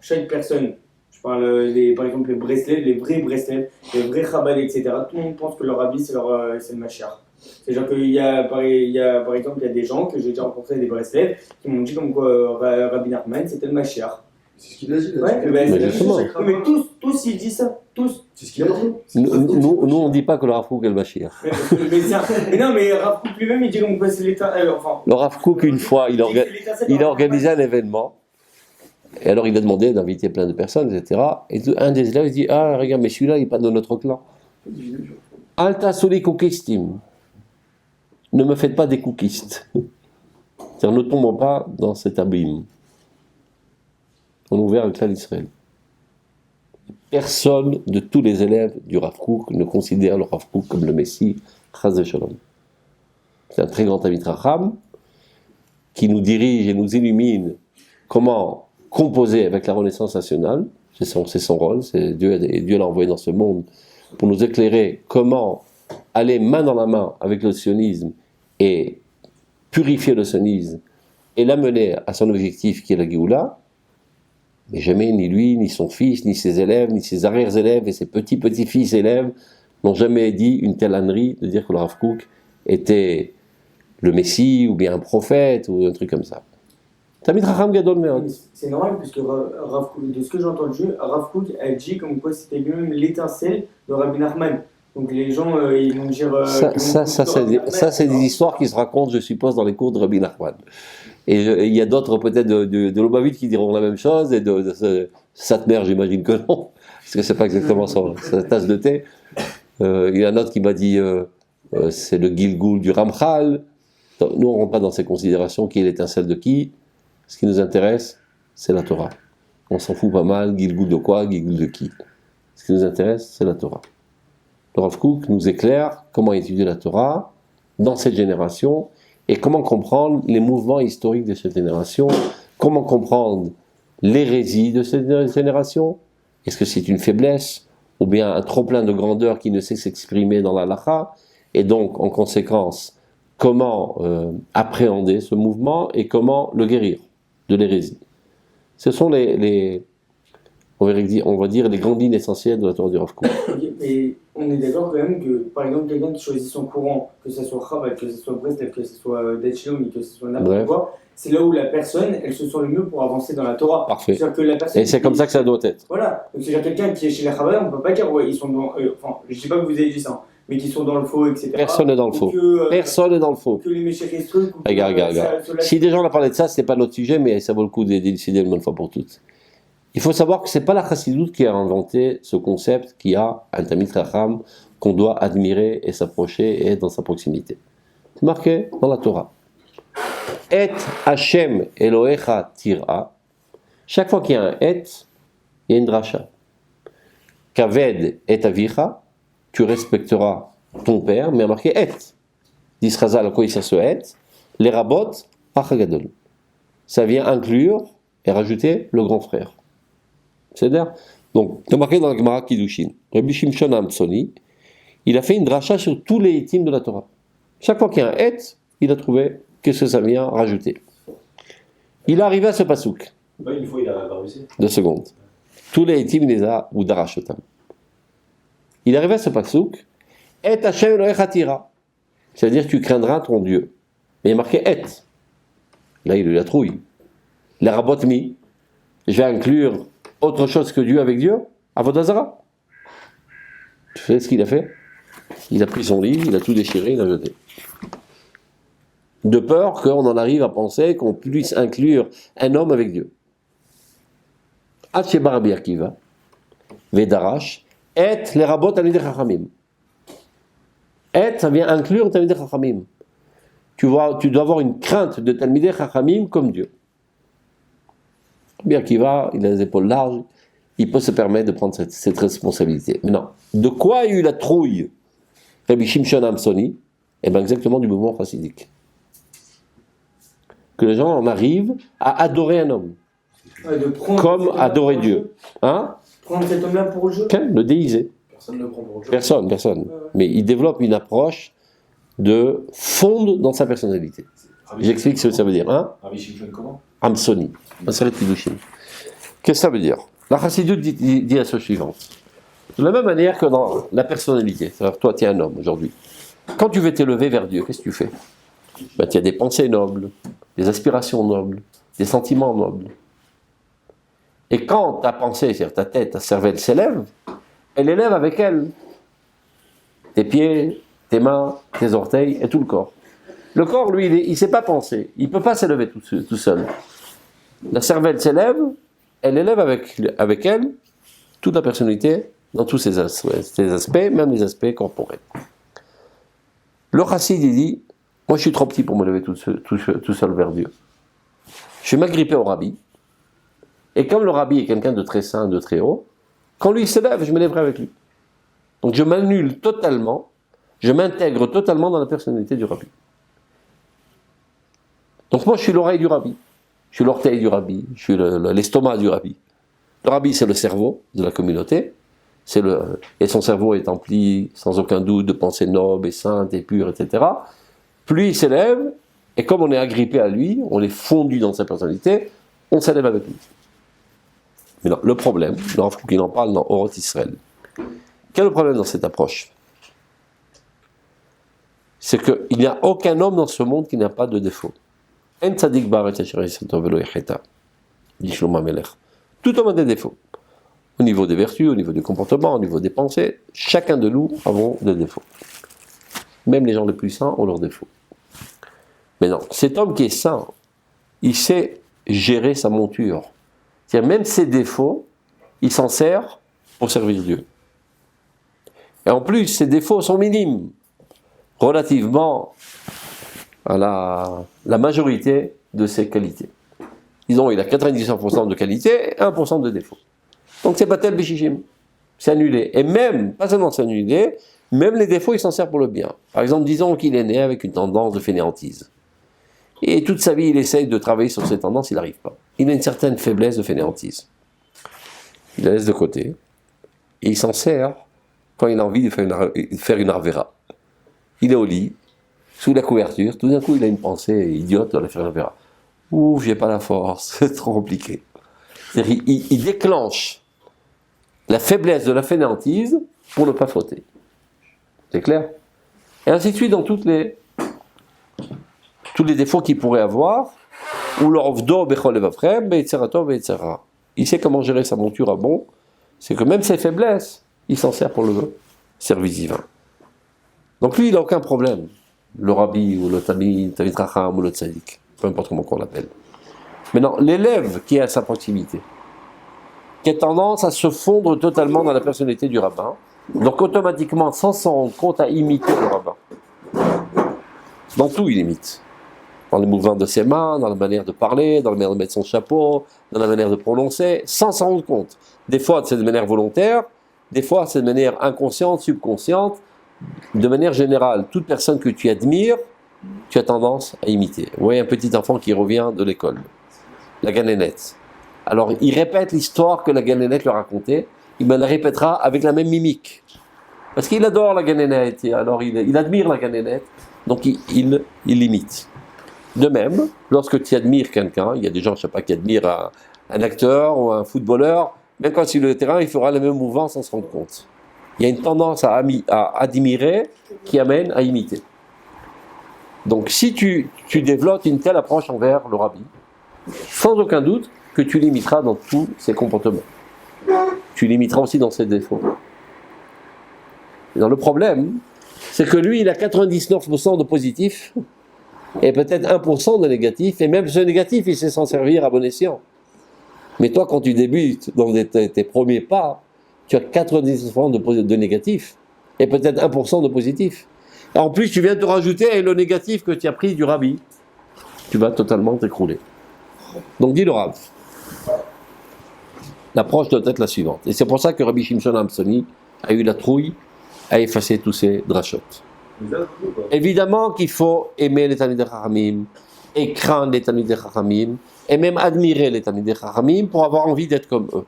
chaque personne, je parle par exemple les Breslev, les vrais Breslev, les vrais Chabad, etc. Tout le monde pense que leur Rabbi c'est le Mashiach. C'est-à-dire qu'il y a par exemple, il y a des gens que j'ai déjà rencontrés, des Breslev, qui m'ont dit comme quoi Rabbi Nachman c'était le Mashiach. C'est ce qu'il a dit. Ouais, mais tous ils disent ça, tous. C'est ce qu'il a dit. Nous on ne dit pas que le Rav Kook est le Mashiach. Mais non, mais Rav Kook lui-même il dit comme quoi c'est l'état. Le Rav Kook, une fois, il a organisé un événement. Et alors il a demandé d'inviter plein de personnes, etc. Et un des élèves dit, ah regarde, mais celui-là il n'est pas de notre clan. Alta soli koukistim. Ne me faites pas des koukistes. C'est-à-dire ne tombons pas dans cet abîme. On a ouvert avec l'Israël. personne de tous les élèves du Rav Kook ne considère le Rav Kook comme le Messie, Chas v'Shalom. C'est un très grand Talmid Chacham qui nous dirige et nous illumine comment composer avec la Renaissance nationale. C'est son rôle, Dieu l'a envoyé dans ce monde pour nous éclairer comment aller main dans la main avec le sionisme et purifier le sionisme et l'amener à son objectif qui est la Géoula. Mais jamais ni lui, ni son fils, ni ses élèves, ni ses arrière-élèves et ses petits-petits-fils élèves n'ont jamais dit une telle ânerie de dire que le Rav Kook était le Messie ou bien un prophète ou un truc comme ça. Talmid Chacham Gadol Meod. C'est normal, puisque Rav Kook, de ce que j'ai entendu, Rav Kook a dit comme quoi c'était lui-même l'étincelle de Rabbi Nachman. Donc les gens, ils vont dire... Ça, c'est des histoires qui se racontent, je suppose, dans les cours de Rabbi Nachman. Et il y a d'autres, peut-être, de Lobavitch qui diront la même chose, et de Satmer, j'imagine que non, parce que c'est pas exactement sa tasse de thé. Il y a un autre qui m'a dit, c'est le Gilgul du Ramchal. Nous, on ne rentre pas dans ces considérations, qui est l'étincelle de qui. Ce qui nous intéresse, c'est la Torah. On s'en fout pas mal, Gilgul de quoi, Gilgul de qui. Ce qui nous intéresse, c'est la Torah. Le Rav Kook nous éclaire comment étudier la Torah dans cette génération et comment comprendre les mouvements historiques de cette génération, comment comprendre l'hérésie de cette génération. Est-ce que c'est une faiblesse ou bien un trop-plein de grandeur qui ne sait s'exprimer dans la halakha, et donc, en conséquence, comment appréhender ce mouvement et comment le guérir de l'hérésie. Ce sont on va dire, les grandes lignes essentielles de la Torah du Rav Kook. Et on est d'accord quand même que, par exemple, quelqu'un qui choisit son courant, que ce soit Chabad, que ce soit Breslev, que ce soit Detchelom, que ce soit n'importe quoi, c'est là où la personne, elle se sent le mieux pour avancer dans la Torah. Parfait. C'est-à-dire que la personne et c'est comme ça que ça doit être. Voilà. Donc c'est-à-dire quelqu'un qui est chez les Chabad, on ne peut pas dire, ouais, ils sont dans... enfin, je ne dis pas que vous avez dit ça, mais qui sont dans le faux, etc. Personne n'est dans le faux. Personne n'est dans le faux. Que les méchants trucs... Regarde. Si déjà on a parlé de ça, ce n'est pas notre sujet, mais ça vaut le coup d'élucider une bonne fois pour toutes. Il faut savoir que ce n'est pas la Chassidoute qui a inventé ce concept qui a un Talmid Chacham qu'on doit admirer et s'approcher et être dans sa proximité. C'est marqué dans la Torah. Et Hashem Elohecha Tira. Chaque fois qu'il y a un et, il y a une dracha. Kaved et Avicha, tu respecteras ton père, mais il y a marqué et. D'Israzal, à quoi il sert ce et? Les rabot, Achagadol. Ça vient inclure et rajouter le grand frère. C'est-à-dire, donc, c'est marqué dans la Gemara Kiddushin. Rabbi Shimshon Amtsoni, il a fait une dracha sur tous les hitim de la Torah. Chaque fois qu'il y a un et, il a trouvé qu'est-ce que ça vient rajouter. Il est arrivé à ce pasouk. Une fois, il a réussi. 2 secondes. Tous les hitim, il les a, ou darashotam. Il est arrivé à ce pasouk, et Hashem Elohecha Tira. C'est-à-dire, tu craindras ton Dieu. Mais il est marqué et. Là, il a eu la trouille. Les rabot mi. Je vais inclure autre chose que Dieu avec Dieu, Avodazara. Tu sais ce qu'il a fait? Il a pris son livre, il a tout déchiré, il l'a jeté. De peur qu'on en arrive à penser qu'on puisse inclure un homme avec Dieu. Haché Rabbi Akiva, Vedarash, et les rabot Talmidei Chachamim. Et, ça vient inclure Talmidei Chachamim. Tu dois avoir une crainte de Talmidei Chachamim comme Dieu. Bien qu'il va, il a les épaules larges, il peut se permettre de prendre cette responsabilité. Maintenant, de quoi a eu la trouille Rabbi Shimshon Amtsoni? Eh bien exactement du mouvement chassidique. Que les gens en arrivent à adorer un homme. Comme adorer Dieu. Hein? Prendre cet homme-là pour le jeu? Le déguiser. Personne ne le prend pour le jeu. Personne. Mais il développe une approche de fonde dans sa personnalité. J'explique ce que ça veut dire. Hein? Rabbi Shimshon comment? Amtsoni. Maseret Kiddushin. Qu'est-ce que ça veut dire? La Chassidoute dit la chose suivante. De la même manière que dans la personnalité, c'est-à-dire toi tu es un homme aujourd'hui. Quand tu veux t'élever vers Dieu, qu'est-ce que tu fais? Ben, tu as des pensées nobles, des aspirations nobles, des sentiments nobles. Et quand ta pensée, c'est-à-dire ta tête, ta cervelle s'élève, elle élève avec elle tes pieds, tes mains, tes orteils et tout le corps. Le corps, lui, il ne sait pas penser, il ne peut pas s'élever tout seul. La cervelle s'élève, elle élève avec elle toute la personnalité dans tous ses aspects, même les aspects corporels. Le chassid, il dit, moi je suis trop petit pour me lever tout seul vers Dieu. Je vais m'agripper au rabbi, et comme le rabbi est quelqu'un de très saint, de très haut, Quand lui se lève, je me lèverai avec lui. Donc je m'annule totalement, je m'intègre totalement dans la personnalité du rabbi. Donc moi je suis l'oreille du rabbi, je suis l'orteil du rabbi, je suis l'estomac du rabbi. Le rabbi c'est le cerveau de la communauté, et son cerveau est empli sans aucun doute de pensées nobles et saintes et pures, etc. Plus il s'élève, et comme on est agrippé à lui, on est fondu dans sa personnalité, on s'élève avec lui. Mais non, le problème, le Rav Kook, il en parle dans Oroth Israël. Quel est le problème dans cette approche? C'est qu'il n'y a aucun homme dans ce monde qui n'a pas de défaut. En tzadik ba'aretz asher yisrato velo yecheta, dit Shlomo HaMelech. Tout homme a des défauts. Au niveau des vertus, au niveau du comportement, au niveau des pensées, chacun de nous avons des défauts. Même les gens les plus saints ont leurs défauts. Mais non, cet homme qui est saint, il sait gérer sa monture. C'est-à-dire même ses défauts, il s'en sert pour servir Dieu. Et en plus, ses défauts sont minimes, relativement à la majorité de ses qualités. Disons, il a 99% de qualité et 1% de défauts. Donc c'est batel b'shishim. C'est annulé. Et même, pas seulement c'est annulé, même les défauts, il s'en sert pour le bien. Par exemple, disons qu'il est né avec une tendance de fainéantise. Et toute sa vie, il essaye de travailler sur ces tendances, il n'arrive pas. Il a une certaine faiblesse de fainéantise. Il la laisse de côté. Et il s'en sert quand il a envie de faire une arvéra. Il est au lit, sous la couverture, tout d'un coup, il a une pensée idiote de faire une arvéra. Ouh, j'ai pas la force, c'est trop compliqué. C'est-à-dire, il déclenche la faiblesse de la fainéantise pour ne pas fauter. C'est clair? Et ainsi de suite dans tous les défauts qu'il pourrait avoir, ou l'orvdo bechol evavchem, be'etzerato be'etzera. Il sait comment gérer sa monture à bon, c'est que même ses faiblesses, il s'en sert pour le service divin. Donc lui, il n'a aucun problème. Le rabbi, ou le tamid racham, ou le tzadik, peu importe comment on l'appelle. Maintenant, l'élève qui est à sa proximité, qui a tendance à se fondre totalement dans la personnalité du rabbin, donc automatiquement, sans s'en rendre compte, à imiter le rabbin. Dans tout, il imite. Dans les mouvements de ses mains, dans la manière de parler, dans la manière de mettre son chapeau, dans la manière de prononcer, sans s'en rendre compte. Des fois, c'est de manière volontaire, des fois, c'est de manière inconsciente, subconsciente. De manière générale, toute personne que tu admires, tu as tendance à imiter. Vous voyez un petit enfant qui revient de l'école, la ganénette. Alors, il répète l'histoire que la ganénette lui a racontée, il me la répétera avec la même mimique. Parce qu'il adore la ganénette, et alors il admire la ganénette, donc il imite. De même, lorsque tu admires quelqu'un, il y a des gens, je ne sais pas, qui admirent un acteur ou un footballeur, même quand sur le terrain, il fera le même mouvement sans se rendre compte. Il y a une tendance à admirer qui amène à imiter. Donc si tu développes une telle approche envers le rabbi, sans aucun doute que tu l'imiteras dans tous ses comportements. Tu l'imiteras aussi dans ses défauts. Et dans le problème, c'est que lui, il a 99% de positif et peut-être 1% de négatif, et même ce négatif, il sait s'en servir à bon escient. Mais toi, quand tu débutes dans tes premiers pas, tu as 90% de négatif et peut-être 1% de positif. Et en plus, tu viens de te rajouter le négatif que tu as pris du rabbi. Tu vas totalement t'écrouler. Donc, dit le Rav. L'approche doit être la suivante. Et c'est pour ça que Rabbi Shimshon Amsoni a eu la trouille à effacer tous ces drachotes. Évidemment qu'il faut aimer les Talmidei Chachamim, et craindre les Talmidei Chachamim, et même admirer les Talmidei Chachamim pour avoir envie d'être comme eux.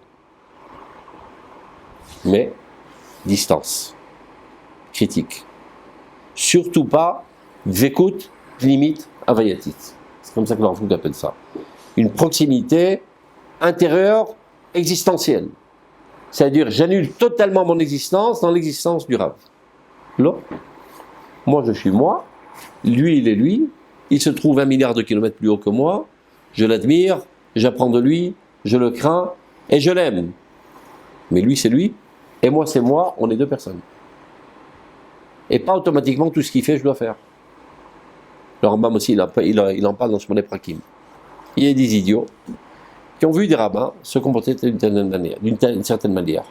Mais, distance, critique. Surtout pas, vekut, limite, avayatit. C'est comme ça que l'Arvouk appelle ça. Une proximité intérieure, existentielle. C'est-à-dire, j'annule totalement mon existence dans l'existence du Rav. Là, moi je suis moi, lui il est lui, il se trouve 1 milliard de kilomètres plus haut que moi, je l'admire, j'apprends de lui, je le crains et je l'aime. Mais lui c'est lui, et moi c'est moi, on est deux personnes. Et pas automatiquement tout ce qu'il fait, je dois faire. Le Rambam aussi, il en parle dans Shmoneh Prakim. Il y a des idiots qui ont vu des rabbins se comporter d'une certaine manière.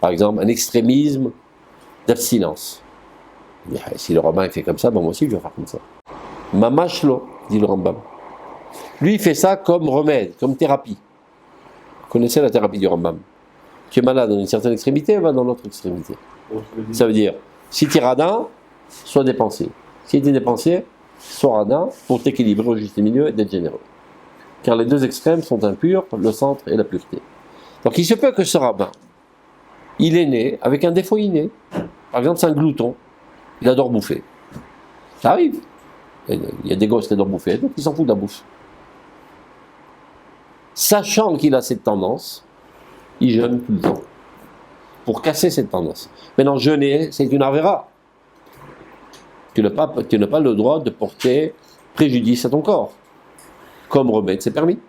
Par exemple, un extrémisme d'abstinence. Si le rabbin fait comme ça, ben moi aussi je vais faire comme ça. Mamashlo, dit le Rambam. Lui, il fait ça comme remède, comme thérapie. connaissez la thérapie du Rambam. Tu es malade dans une certaine extrémité, va dans l'autre extrémité. Ça veut dire, si tu es radin, sois dépensier. Si tu es dépensier, sois radin pour t'équilibrer au juste milieu et d'être généreux. Car les deux extrêmes sont impurs, le centre et la pureté. Donc il se peut que ce rabbin, il est né avec un défaut inné. Par exemple, c'est un glouton, il adore bouffer. Ça arrive. Il y a des gosses qui adorent bouffer, donc ils s'en foutent de la bouffe. Sachant qu'il a cette tendance, il jeûne tout le temps. Pour casser cette tendance. Maintenant, jeûner, c'est une avera. Tu n'as pas le droit de porter préjudice à ton corps. Comme remède, c'est permis.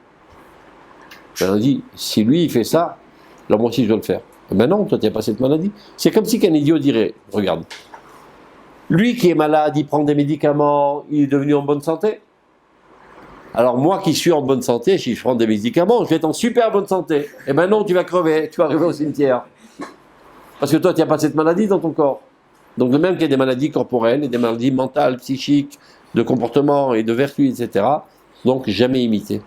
On dit, si lui, il fait ça, alors moi aussi, je dois le faire. Mais non, toi, tu n'as pas cette maladie. C'est comme si qu'un idiot dirait, regarde, lui qui est malade, il prend des médicaments, il est devenu en bonne santé. Alors moi qui suis en bonne santé, si je prends des médicaments, je vais être en super bonne santé. Eh ben non, tu vas crever, tu vas arriver au cimetière. Parce que toi, tu n'as pas cette maladie dans ton corps. Donc de même qu'il y a des maladies corporelles, et des maladies mentales, psychiques, de comportement et de vertu, etc. Donc jamais imiter.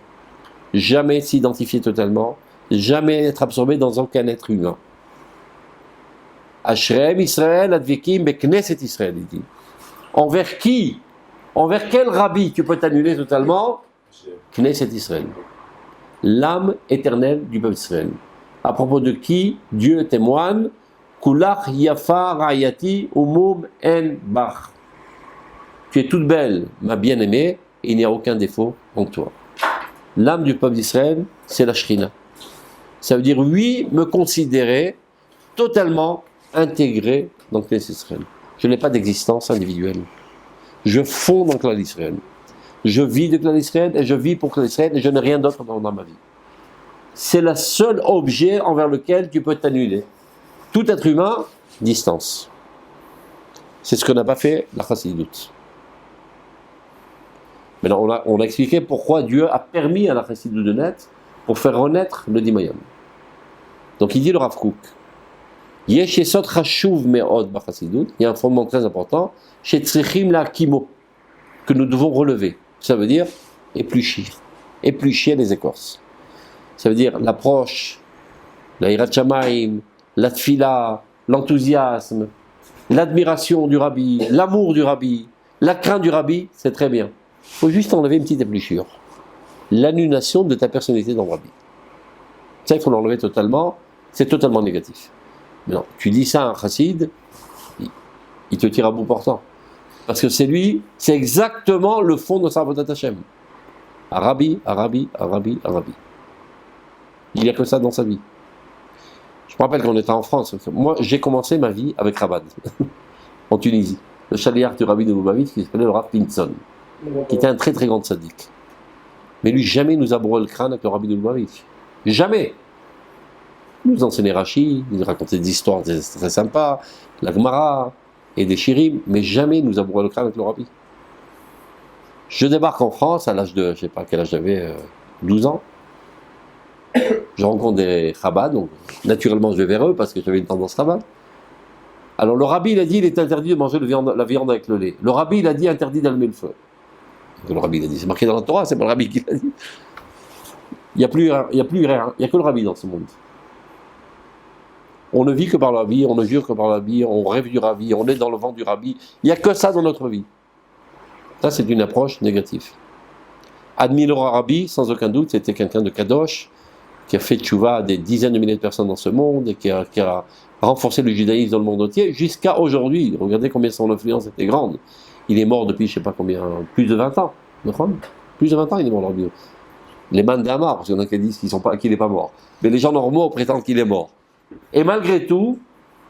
Jamais s'identifier totalement. Jamais être absorbé dans aucun être humain. Ashrem Israël advekim bekneset Israël, il dit. Envers qui? Envers quel rabbi tu peux t'annuler totalement? Knesset Israël. L'âme éternelle du peuple d'Israël. À propos de qui Dieu témoigne, Kulach yafa rayati umum en bach. Tu es toute belle, ma bien-aimée, et il n'y a aucun défaut en toi. L'âme du peuple d'Israël, c'est la Shrina. Ça veut dire, oui, me considérer totalement intégré dans Knesset Israël. Je n'ai pas d'existence individuelle. Je fonds dans Klal Israël. Je vis de Klal Israël et je vis pour Klal Israël et je n'ai rien d'autre dans ma vie. C'est le seul objet envers lequel tu peux t'annuler. Tout être humain, distance. C'est ce que n'a pas fait la Chassidoute. Maintenant, on a expliqué pourquoi Dieu a permis à la Chassidoute de naître pour faire renaître le Dimayam. Donc il dit le Rav Kook, il y a un fondement très important, chez Tzrichim la Kimo, que nous devons relever. Ça veut dire éplucher les écorces. Ça veut dire l'approche, la Hirat Shamayim, la Tfila, l'enthousiasme, l'admiration du Rabbi, l'amour du Rabbi, la crainte du Rabbi, c'est très bien. Il faut juste enlever une petite épluchure. L'annulation de ta personnalité dans le Rabbi. Ça, il faut l'enlever totalement, c'est totalement négatif. Mais non, tu dis ça à un chassid, il te tire à bout portant. Parce que c'est exactement le fond de sa Avodat Hashem. Arabi. Il n'y a que ça dans sa vie. Je me rappelle qu'on était en France. Moi, j'ai commencé ma vie avec Rabat, en Tunisie. Le chaliard du Rabbi de Lubavitch, qui s'appelait le Rav Pinson, qui était un très très grand sadique. Mais lui, jamais nous a brûlé le crâne avec le Rabbi de Lubavitch. Jamais. Il nous enseignait Rashi, il nous racontait des histoires très, très sympas, la Gemara et des Shirim, mais jamais il nous a brûlé le crâne avec le Rabbi. Je débarque en France à l'âge de, je ne sais pas quel âge j'avais, 12 ans. Je rencontre des Chabad, donc naturellement je vais vers eux parce que j'avais une tendance Chabad. Alors le Rabbi il a dit il est interdit de manger la viande avec le lait. Le Rabbi il a dit interdit d'allumer le feu. Donc, le Rabbi il a dit, c'est marqué dans la Torah, c'est pas le Rabbi qui l'a dit. Il n'y a plus rien, il n'y a que le Rabbi dans ce monde. On ne vit que par le Rabbi, on ne jure que par le Rabbi, on rêve du Rabbi, on est dans le vent du Rabbi. Il n'y a que ça dans notre vie. Ça, c'est une approche négative. Admire le Rabbi, sans aucun doute, c'était quelqu'un de Kadosh, qui a fait tchouva à des dizaines de milliers de personnes dans ce monde, et qui a renforcé le judaïsme dans le monde entier, jusqu'à aujourd'hui. Regardez combien son influence était grande. Il est mort depuis, je ne sais pas combien, plus de 20 ans. Plus de 20 ans, il est mort, le Rabbi. Les mandamars, parce qu'il y en a qui disent qu'il n'est pas mort. Mais les gens normaux prétendent qu'il est mort. Et malgré tout,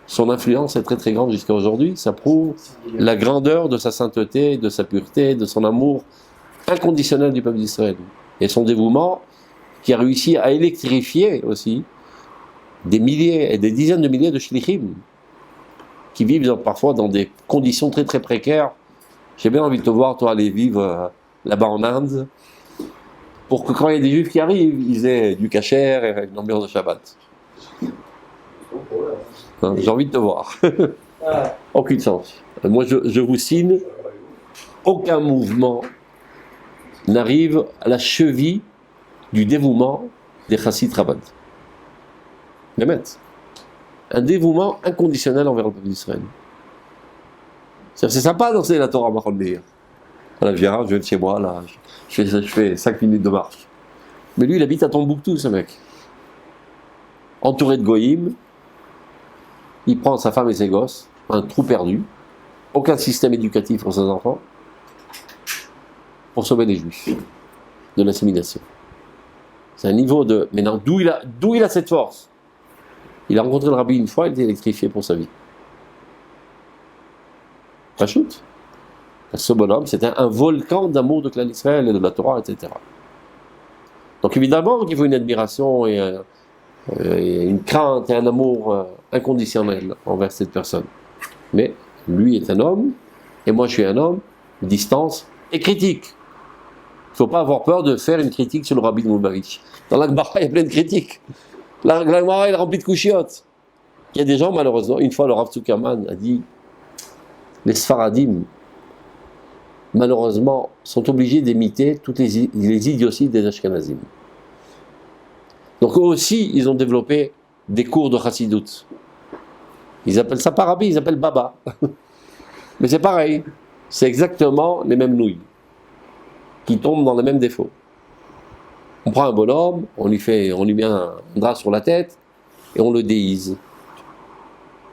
son influence est très très grande jusqu'à aujourd'hui. Ça prouve la grandeur de sa sainteté, de sa pureté, de son amour inconditionnel du peuple d'Israël. Et son dévouement qui a réussi à électrifier aussi des milliers et des dizaines de milliers de shlichim qui vivent parfois dans des conditions très très précaires. J'ai bien envie de te voir, toi, aller vivre là-bas en Inde, pour que quand il y a des juifs qui arrivent, ils aient du kasher et une ambiance de Shabbat. J'ai envie de te voir. Aucune chance. Moi, je vous signe, aucun mouvement n'arrive à la cheville du dévouement des chassid Chabad. Bémet. Un dévouement inconditionnel envers le peuple d'Israël. C'est sympa d'enseigner la Torah, Mahon Meir. Voilà, viens, je viens de chez moi, là, je fais 5 minutes de marche. Mais lui, il habite à Tombouctou, ce mec. Entouré de goïms, il prend sa femme et ses gosses, un trou perdu, aucun système éducatif pour ses enfants, pour sauver les Juifs de l'assimilation. C'est un niveau de... Maintenant, d'où il a cette force? Il a rencontré le rabbi une fois, il était électrifié pour sa vie. Rachout. Ce bonhomme, c'était un volcan d'amour de Klal Israël et de la Torah, etc. Donc évidemment qu'il faut une admiration et une crainte et un amour inconditionnel envers cette personne. Mais lui est un homme, et moi je suis un homme, distance et critique. Il ne faut pas avoir peur de faire une critique sur le rabbi de Lubavitch. Dans l'Agmara, il y a plein de critiques. L'Agmara est remplie de couchiottes. Il y a des gens, malheureusement, une fois le Rav Zuckerman a dit, les Sfaradim, malheureusement, sont obligés d'imiter toutes les idioties des Ashkenazim. Donc eux aussi, ils ont développé des cours de Chassidut. Ils appellent ça pas Rabbi, ils appellent Baba. Mais c'est pareil, c'est exactement les mêmes nouilles qui tombent dans les mêmes défauts. On prend un bonhomme, on lui met un drap sur la tête et on le déhise.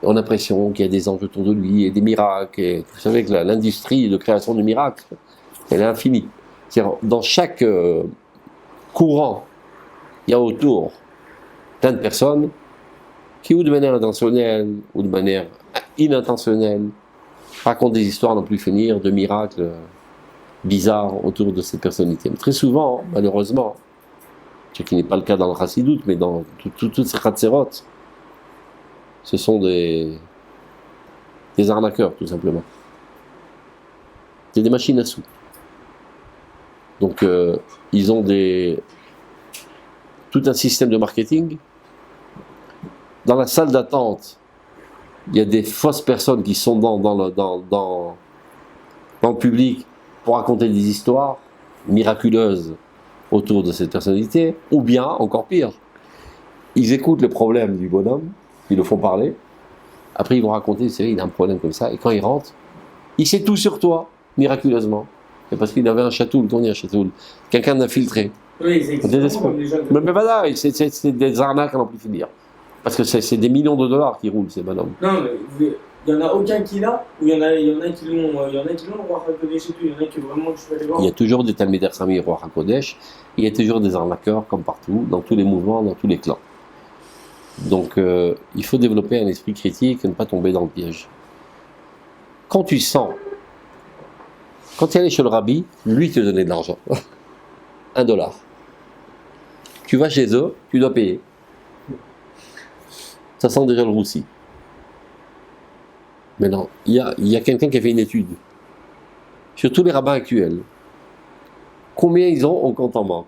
Et on a l'impression qu'il y a des anges autour de lui et des miracles. Et vous savez que l'industrie de création de miracles, elle est infinie. C'est-à-dire, dans chaque courant, il y a autour plein de personnes qui, ou de manière intentionnelle, ou de manière inintentionnelle, racontent des histoires à n'en plus finir, de miracles bizarres autour de cette personnalité. Mais très souvent, malheureusement, ce qui n'est pas le cas dans le Chassidut, mais dans toutes ces Chatzerot, ce sont des arnaqueurs, tout simplement. C'est des machines à sous. Donc, ils ont tout un système de marketing. Dans la salle d'attente, il y a des fausses personnes qui sont dans le public pour raconter des histoires miraculeuses autour de cette personnalité, ou bien, encore pire, ils écoutent le problème du bonhomme, ils le font parler, après ils vont raconter, c'est vrai, il a un problème comme ça, et quand il rentre, il sait tout sur toi, miraculeusement. C'est parce qu'il avait un chatoul, qu'on dit un chatoul, quelqu'un d'infiltré. Oui, c'est exactement comme les jeunes. Mais voilà, c'est des arnaques à n'en plus finir. Parce que c'est des millions de dollars qui roulent, ces bonhommes. Non, mais il n'y en a aucun qui l'a, ou il y en a qui l'ont, le roi HaKodesh et tout, il y en a qui vraiment, je peux aller voir. Il y a toujours des Talmidei Chachamim roi HaKodesh, il y a toujours des arnaqueurs, comme partout, dans tous les mouvements, dans tous les clans. Donc, il faut développer un esprit critique et ne pas tomber dans le piège. Quand tu sens, quand tu es allé chez le rabbi, lui te donnait de l'argent. $1. Tu vas chez eux, tu dois payer. Ça sent déjà le roussi. Maintenant, il y a quelqu'un qui a fait une étude sur tous les rabbins actuels. Combien ils ont en compte en banque?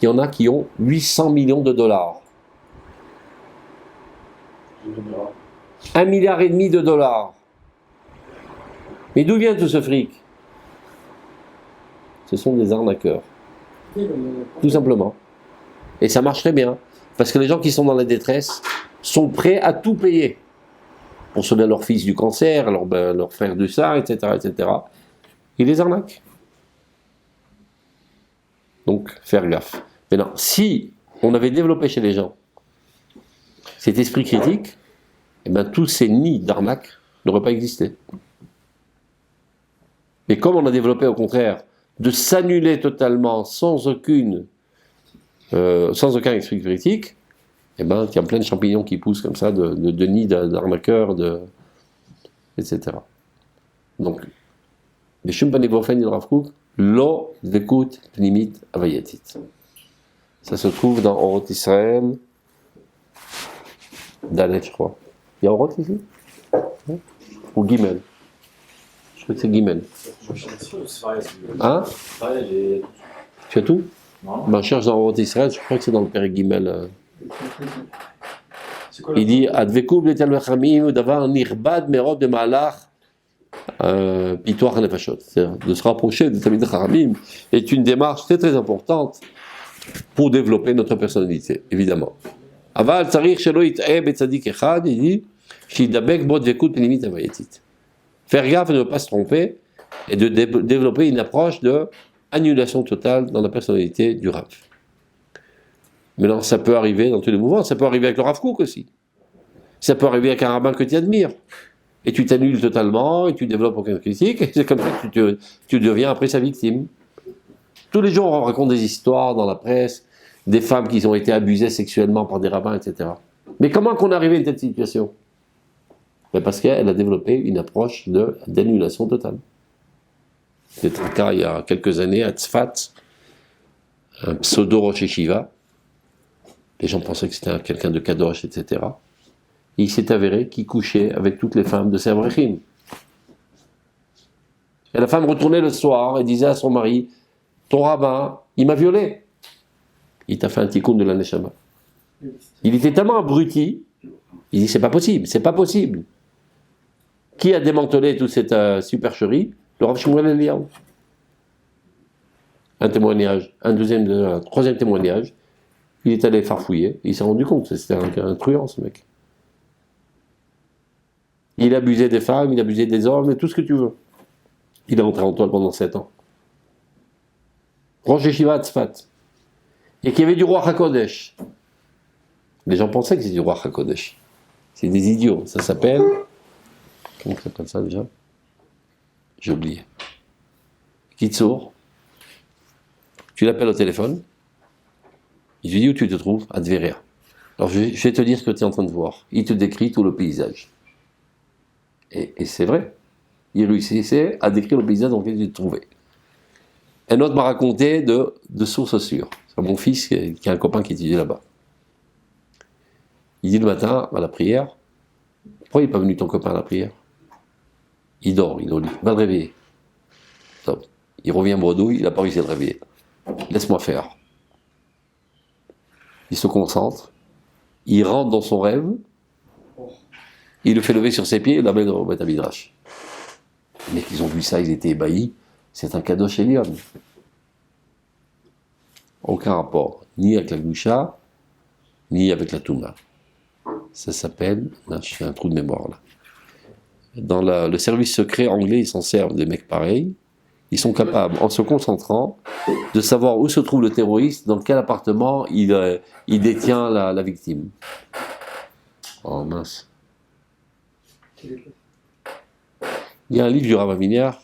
Il y en a qui ont 800 millions de dollars. 1,5 milliard de dollars. Mais d'où vient tout ce fric? Ce sont des arnaqueurs. Tout simplement. Et ça marche très bien. Parce que les gens qui sont dans la détresse sont prêts à tout payer. Pour sauver leur fils du cancer, leur frère du ça, etc., etc. Ils les arnaquent. Donc, faire gaffe. Maintenant, si on avait développé chez les gens cet esprit critique, eh bien, tous ces nids d'arnaque n'auraient pas existé. Mais comme on a développé au contraire de s'annuler totalement sans aucun esprit critique, eh ben, il y a plein de champignons qui poussent comme ça, de nids d'arnaqueurs, etc. Donc, les Shumpanebofen et le Rav Kook, lo dekut pnimit avayatit. Ça se trouve dans Orot Israël, Dalet, je crois. Il y a Orot ici? Ou Gimel? Je crois que c'est Gimel. Hein? Tu as tout? Ben, cherche dans Orot Israël, je crois que c'est dans le Père Gimel. Il dit Advekub le Talmidei Chachamim davar nirbad merod bemalach pitoach nefashot. C'est-à-dire de se rapprocher des Talmidei Chachamim est une démarche très très importante pour développer notre personnalité, évidemment. Aval tzarich shelo yit'eh betzadik echad, il dit, shidabek bo dvekut pnimit havayatit. Faire gaffe de ne pas se tromper et de développer une approche de annulation totale dans la personnalité du Rav. Maintenant, ça peut arriver dans tous les mouvements, ça peut arriver avec le Rav Kook aussi. Ça peut arriver avec un rabbin que tu admires. Et tu t'annules totalement, et tu développes aucune critique, et c'est comme ça que tu deviens après sa victime. Tous les jours, on raconte des histoires dans la presse, des femmes qui ont été abusées sexuellement par des rabbins, etc. Mais comment qu'on est arrivé à cette situation? Ben parce qu'elle a développé une approche d'annulation totale. C'était le cas il y a quelques années à Tzfat, un pseudo Rosh Yeshiva. Les gens pensaient que c'était quelqu'un de Kadosh, etc. Et il s'est avéré qu'il couchait avec toutes les femmes de ses avrechim. Et la femme retournait le soir et disait à son mari, ton rabbin, il m'a violé. Il t'a fait un tikkun de la neshama. Il était tellement abruti, il dit, c'est pas possible, c'est pas possible. Qui a démantelé toute cette supercherie? Le Rav Shmuel Eliyahu. Un témoignage, un troisième témoignage, il est allé farfouiller, il s'est rendu compte que c'était un truand, ce mec. Il abusait des femmes, il abusait des hommes, et tout ce que tu veux. Il est rentré en toile pendant 7 ans. Rosh Yeshiva Tzfat. Et qu'il y avait du roi HaKodesh. Les gens pensaient que c'était du roi HaKodesh. C'est des idiots. Ça s'appelle... Comment ça s'appelle ça déjà? J'ai oublié. Kitsour. Tu l'appelles au téléphone. Il lui dit où tu te trouves? À Tveria. Alors je vais te dire ce que tu es en train de voir. Il te décrit tout le paysage. Et c'est vrai. Il réussissait à décrire le paysage dans lequel il se trouvait. Un autre m'a raconté de sources sûres. C'est mon fils qui a un copain qui étudie là-bas. Il dit le matin, à la prière, pourquoi il n'est pas venu ton copain à la prière? Il dort, il est au lit. Va te réveiller. Top. Il revient bredouille, il n'a pas réussi à le réveiller. Laisse-moi faire. Il se concentre, il rentre dans son rêve, il le fait lever sur ses pieds et l'amène au Beth Midrash. Les mecs, ils ont vu ça, ils étaient ébahis. C'est un cadeau chez Elion. Aucun rapport, ni avec la Gdusha, ni avec la Touma. Ça s'appelle, là, je fais un trou de mémoire là. Dans le service secret anglais, ils s'en servent des mecs pareils. Ils sont capables, en se concentrant, de savoir où se trouve le terroriste, dans quel appartement il détient la victime. Oh mince. Il y a un livre du Rav Aviniar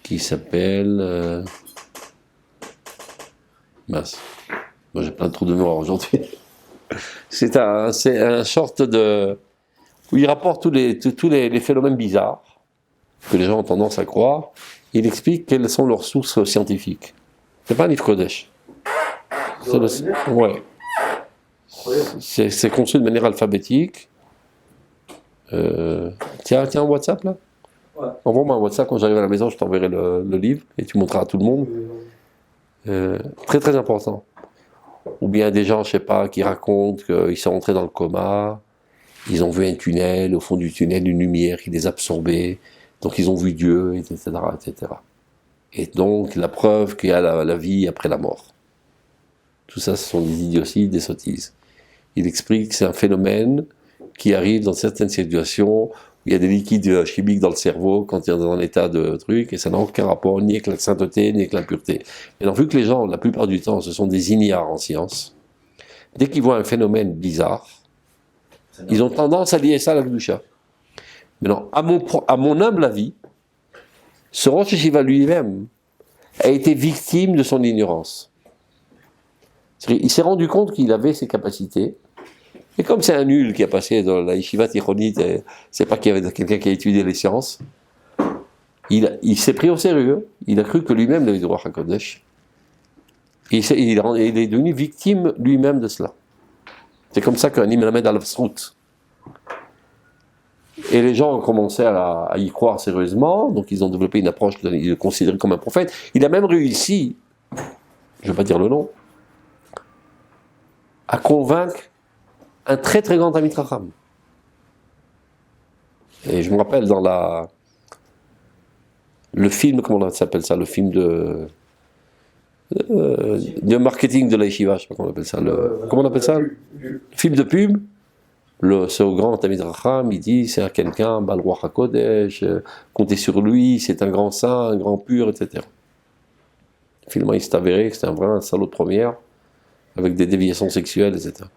qui s'appelle... mince. Moi j'ai plein de trous de mémoire aujourd'hui. C'est un sorte de... où il rapporte tous les phénomènes bizarres que les gens ont tendance à croire. Il explique quelles sont leurs sources scientifiques. C'est pas un livre Kodesh. Ouais. C'est conçu de manière alphabétique. Tiens un WhatsApp là. Ouais. Envoie-moi un WhatsApp quand j'arrive à la maison, je t'enverrai le livre et tu montreras à tout le monde. Très très important. Ou bien des gens, je sais pas, qui racontent qu'ils sont rentrés dans le coma, ils ont vu un tunnel, au fond du tunnel une lumière qui les absorbait, donc ils ont vu Dieu, etc., etc. Et donc la preuve qu'il y a la vie après la mort. Tout ça, ce sont des idioties, des sottises. Il explique que c'est un phénomène qui arrive dans certaines situations où il y a des liquides chimiques dans le cerveau quand il est dans un état de truc, et ça n'a aucun rapport ni avec la sainteté, ni avec la pureté. Et donc, vu que les gens, la plupart du temps, ce sont des ignares en science, dès qu'ils voient un phénomène bizarre, ils ont tendance à lier ça à la Gdusha. Mais non, à mon humble avis, ce Rosh Yeshiva lui-même a été victime de son ignorance. Il s'est rendu compte qu'il avait ses capacités. Et comme c'est un nul qui a passé dans la yeshiva tichonite, c'est pas qu'il y avait quelqu'un qui a étudié les sciences, il s'est pris au sérieux, il a cru que lui-même avait le droit à Kodesh. Il est devenu victime lui-même de cela. C'est comme ça qu'un Imelamed al-Srout. Et les gens ont commencé à y croire sérieusement, donc ils ont développé une approche, ils le considéraient comme un prophète. Il a même réussi, je ne vais pas dire le nom, à convaincre un très très grand ami Chacham. Et je me rappelle dans le film, comment on s'appelle ça, le film de de marketing de la yeshiva, je sais pas comment on appelle ça. Comment on appelle ça? Film de pub. Ce grand Tamid Racham, il dit c'est quelqu'un, Bal Ruach HaKodesh, comptez sur lui, c'est un grand saint, un grand pur, etc. Finalement, il s'est avéré que c'était un salaud de première, avec des déviations sexuelles, etc.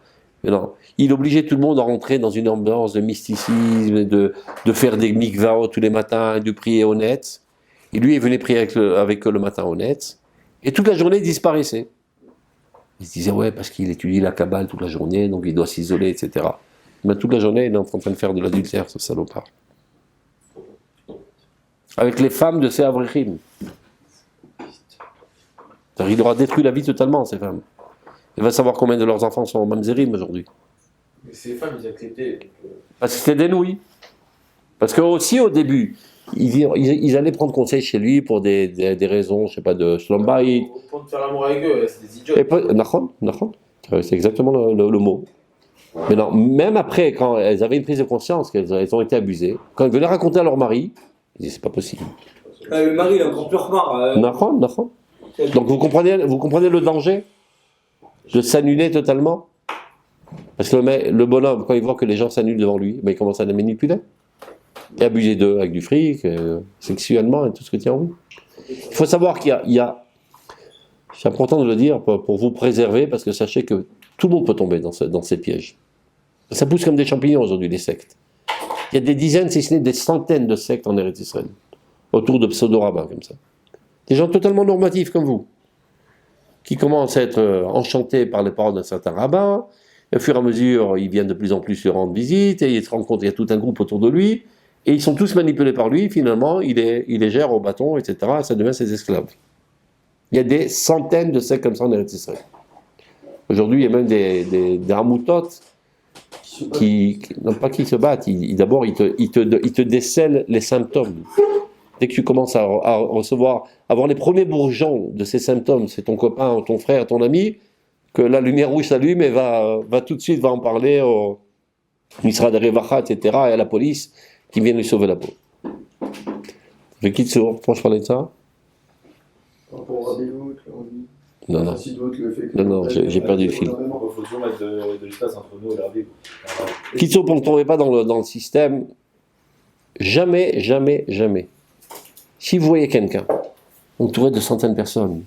Mais non, il obligeait tout le monde à rentrer dans une ambiance de mysticisme, de faire des mikvaot tous les matins, et de prier honnête. Et lui, il venait prier avec eux le matin honnête, et toute la journée, il disparaissait. Il se disait, ouais, parce qu'il étudie la Kabbale toute la journée, donc il doit s'isoler, etc. Mais toute la journée, il est en train de faire de l'adultère, ce salopard. Avec les femmes de ces Avrichim. Il aura détruit la vie totalement, ces femmes. Il va savoir combien de leurs enfants sont mamzerim aujourd'hui. Mais ces femmes, ils acceptaient. Parce que c'était des nouilles. Parce que aussi au début, ils allaient prendre conseil chez lui pour des raisons, je sais pas, de shlom bayit. Pour faire l'amour avec eux, c'est des idiots. Nachon. C'est exactement le mot. Mais non, même après, quand elles avaient une prise de conscience qu'elles ont été abusées, quand elles venaient raconter à leur mari, ils disaient c'est pas possible. Le mari, il a encore plus remords. Nachon. Donc vous comprenez le danger de s'annuler totalement? Parce que le bonhomme, quand il voit que les gens s'annulent devant lui, il commence à les manipuler. Et abuser d'eux avec du fric, sexuellement et tout ce que tient en vous. Il faut savoir qu'il y a c'est important de le dire pour vous préserver, parce que sachez que tout le monde peut tomber dans ces pièges. Ça pousse comme des champignons aujourd'hui, les sectes. Il y a des dizaines, si ce n'est des centaines de sectes en Eretz Israël, autour de pseudo-rabbins comme ça. Des gens totalement normatifs comme vous, qui commencent à être enchantés par les paroles d'un certain rabbin, et au fur et à mesure, ils viennent de plus en plus lui rendre visite, et ils se rendent compte qu'il y a tout un groupe autour de lui, et ils sont tous manipulés par lui, finalement, il les gère au bâton, etc., et ça devient ses esclaves. Il y a des centaines de sectes comme ça en Eretz Israël. Aujourd'hui, il y a même des hamoutotes qui se battent. D'abord, ils te décèlent les symptômes. Dès que tu commences à avoir les premiers bourgeons de ces symptômes, c'est ton copain, ton frère, ton ami, que la lumière rouge s'allume et va tout de suite en parler au ministère de Revacha, etc., et à la police qui viennent lui sauver la peau. Je quitte sur. Pourquoi je parlais de ça? Non, j'ai perdu le fil. Il faut toujours mettre de l'espace entre nous et la Bible. Kitso, pour ne tomber pas dans le système, jamais, si vous voyez quelqu'un entouré de centaines de personnes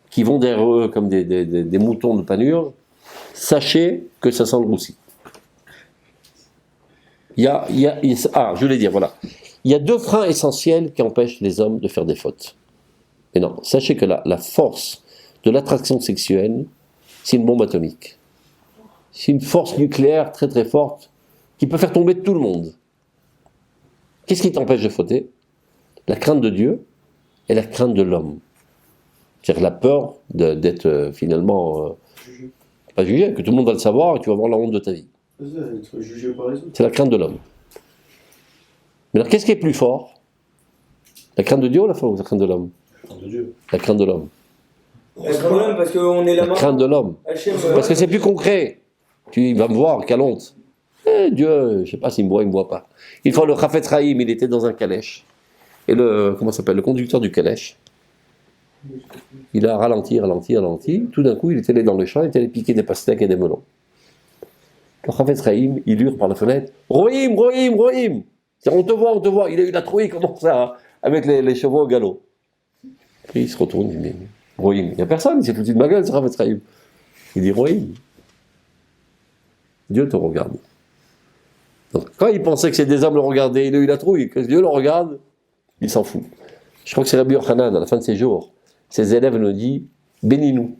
qui vont derrière eux comme des moutons de panure, sachez que ça sent le roussi. Je voulais dire, voilà. Il y a deux freins essentiels qui empêchent les hommes de faire des fautes. Mais non, sachez que la force de l'attraction sexuelle, c'est une bombe atomique. C'est une force nucléaire très très forte qui peut faire tomber tout le monde. Qu'est-ce qui t'empêche de fauter? La crainte de Dieu et la crainte de l'homme. C'est-à-dire la peur d'être finalement pas jugé, que tout le monde va le savoir et tu vas avoir la honte de ta vie. C'est la crainte de l'homme. Mais alors qu'est-ce qui est plus fort? La crainte de Dieu ou la crainte de l'homme? La crainte de l'homme. La crainte de l'homme, parce qu'on est là. La crainte de l'homme. Parce que c'est plus concret. Tu vas me voir, quelle honte. Dieu, je sais pas s'il me voit, il me voit pas. Une fois, le Chafetz Chaim, il était dans un calèche. Et le conducteur du calèche, il a ralenti. Tout d'un coup, il était allé dans le champ, il était allé piquer des pastèques et des melons. Le Chafetz Chaim, il hurle par la fenêtre, Rohim. On te voit. Il a eu la trouille, il commence avec les chevaux au galop. Puis il se retourne, il dit, Rohim, il n'y a personne, il s'est foutu de ma gueule, ce Chafetz Chaim. Il dit, Rohim, Dieu te regarde. Donc, quand il pensait que c'est des hommes le regardaient, il a eu la trouille, que Dieu le regarde, il s'en fout. Je crois que c'est Rabbi Yochanan, à la fin de ses jours, ses élèves nous disent, bénis-nous.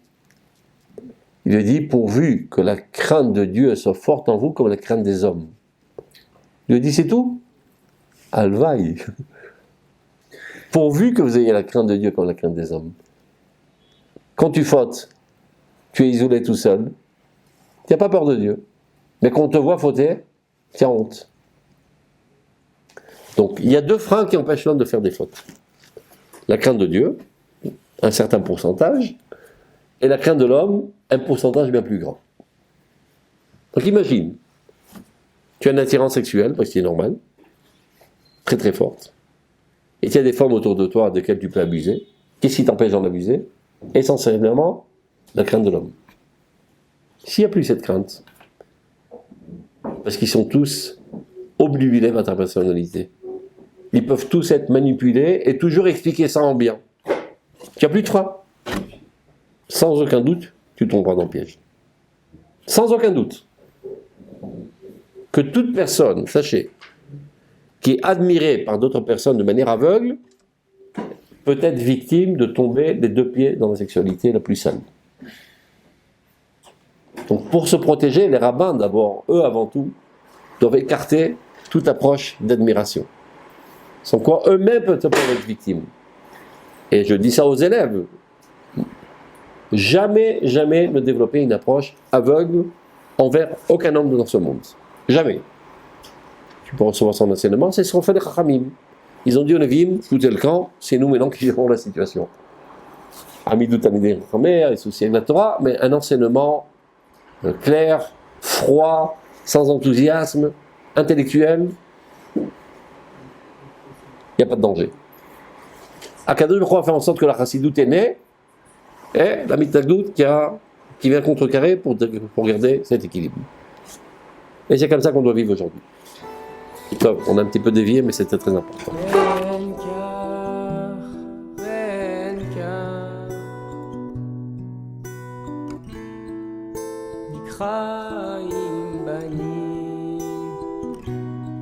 Il lui dit, pourvu que la crainte de Dieu soit forte en vous comme la crainte des hommes. Il lui dit, c'est tout? Alvaï. Pourvu que vous ayez la crainte de Dieu comme la crainte des hommes. Quand tu fautes, tu es isolé tout seul, tu n'as pas peur de Dieu. Mais quand on te voit fauter, tu as honte. Donc, il y a deux freins qui empêchent l'homme de faire des fautes. La crainte de Dieu, un certain pourcentage, et la crainte de l'homme, un pourcentage bien plus grand. Donc imagine, tu as une attirance sexuelle, parce que c'est normal, très très forte, et il y a des femmes autour de toi desquelles tu peux abuser. Qu'est-ce qui t'empêche d'en abuser? essentiellement la crainte de l'homme. S'il n'y a plus cette crainte, parce qu'ils sont tous obnubilés par ta personnalité, ils peuvent tous être manipulés et toujours expliquer ça en bien. Tu n'as plus de frein. Sans aucun doute, tu tomberas dans le piège. Sans aucun doute. Que toute personne, sachez, qui est admirée par d'autres personnes de manière aveugle, peut être victime de tomber les deux pieds dans la sexualité la plus saine. Donc pour se protéger, les rabbins d'abord, eux avant tout, doivent écarter toute approche d'admiration. Sans quoi eux-mêmes peuvent être victimes. Et je dis ça aux élèves. Jamais, jamais ne développer une approche aveugle envers aucun homme dans ce monde. Jamais. Tu peux recevoir son enseignement, c'est ce qu'on fait les Chachamim. Ils ont dit au Nevi'im, tout est le camp, c'est nous maintenant qui gérons la situation. Amidou Tamidei Chachamim, associé avec la Torah, mais un enseignement clair, froid, sans enthousiasme, intellectuel, il n'y a pas de danger. Akadosh Baruch Hu a fait en sorte que la chassidoute est née, et la mitagdoute qui vient contrecarrer pour garder cet équilibre. Et c'est comme ça qu'on doit vivre aujourd'hui. Donc, on a un petit peu dévié, mais c'était très important. חיים בנים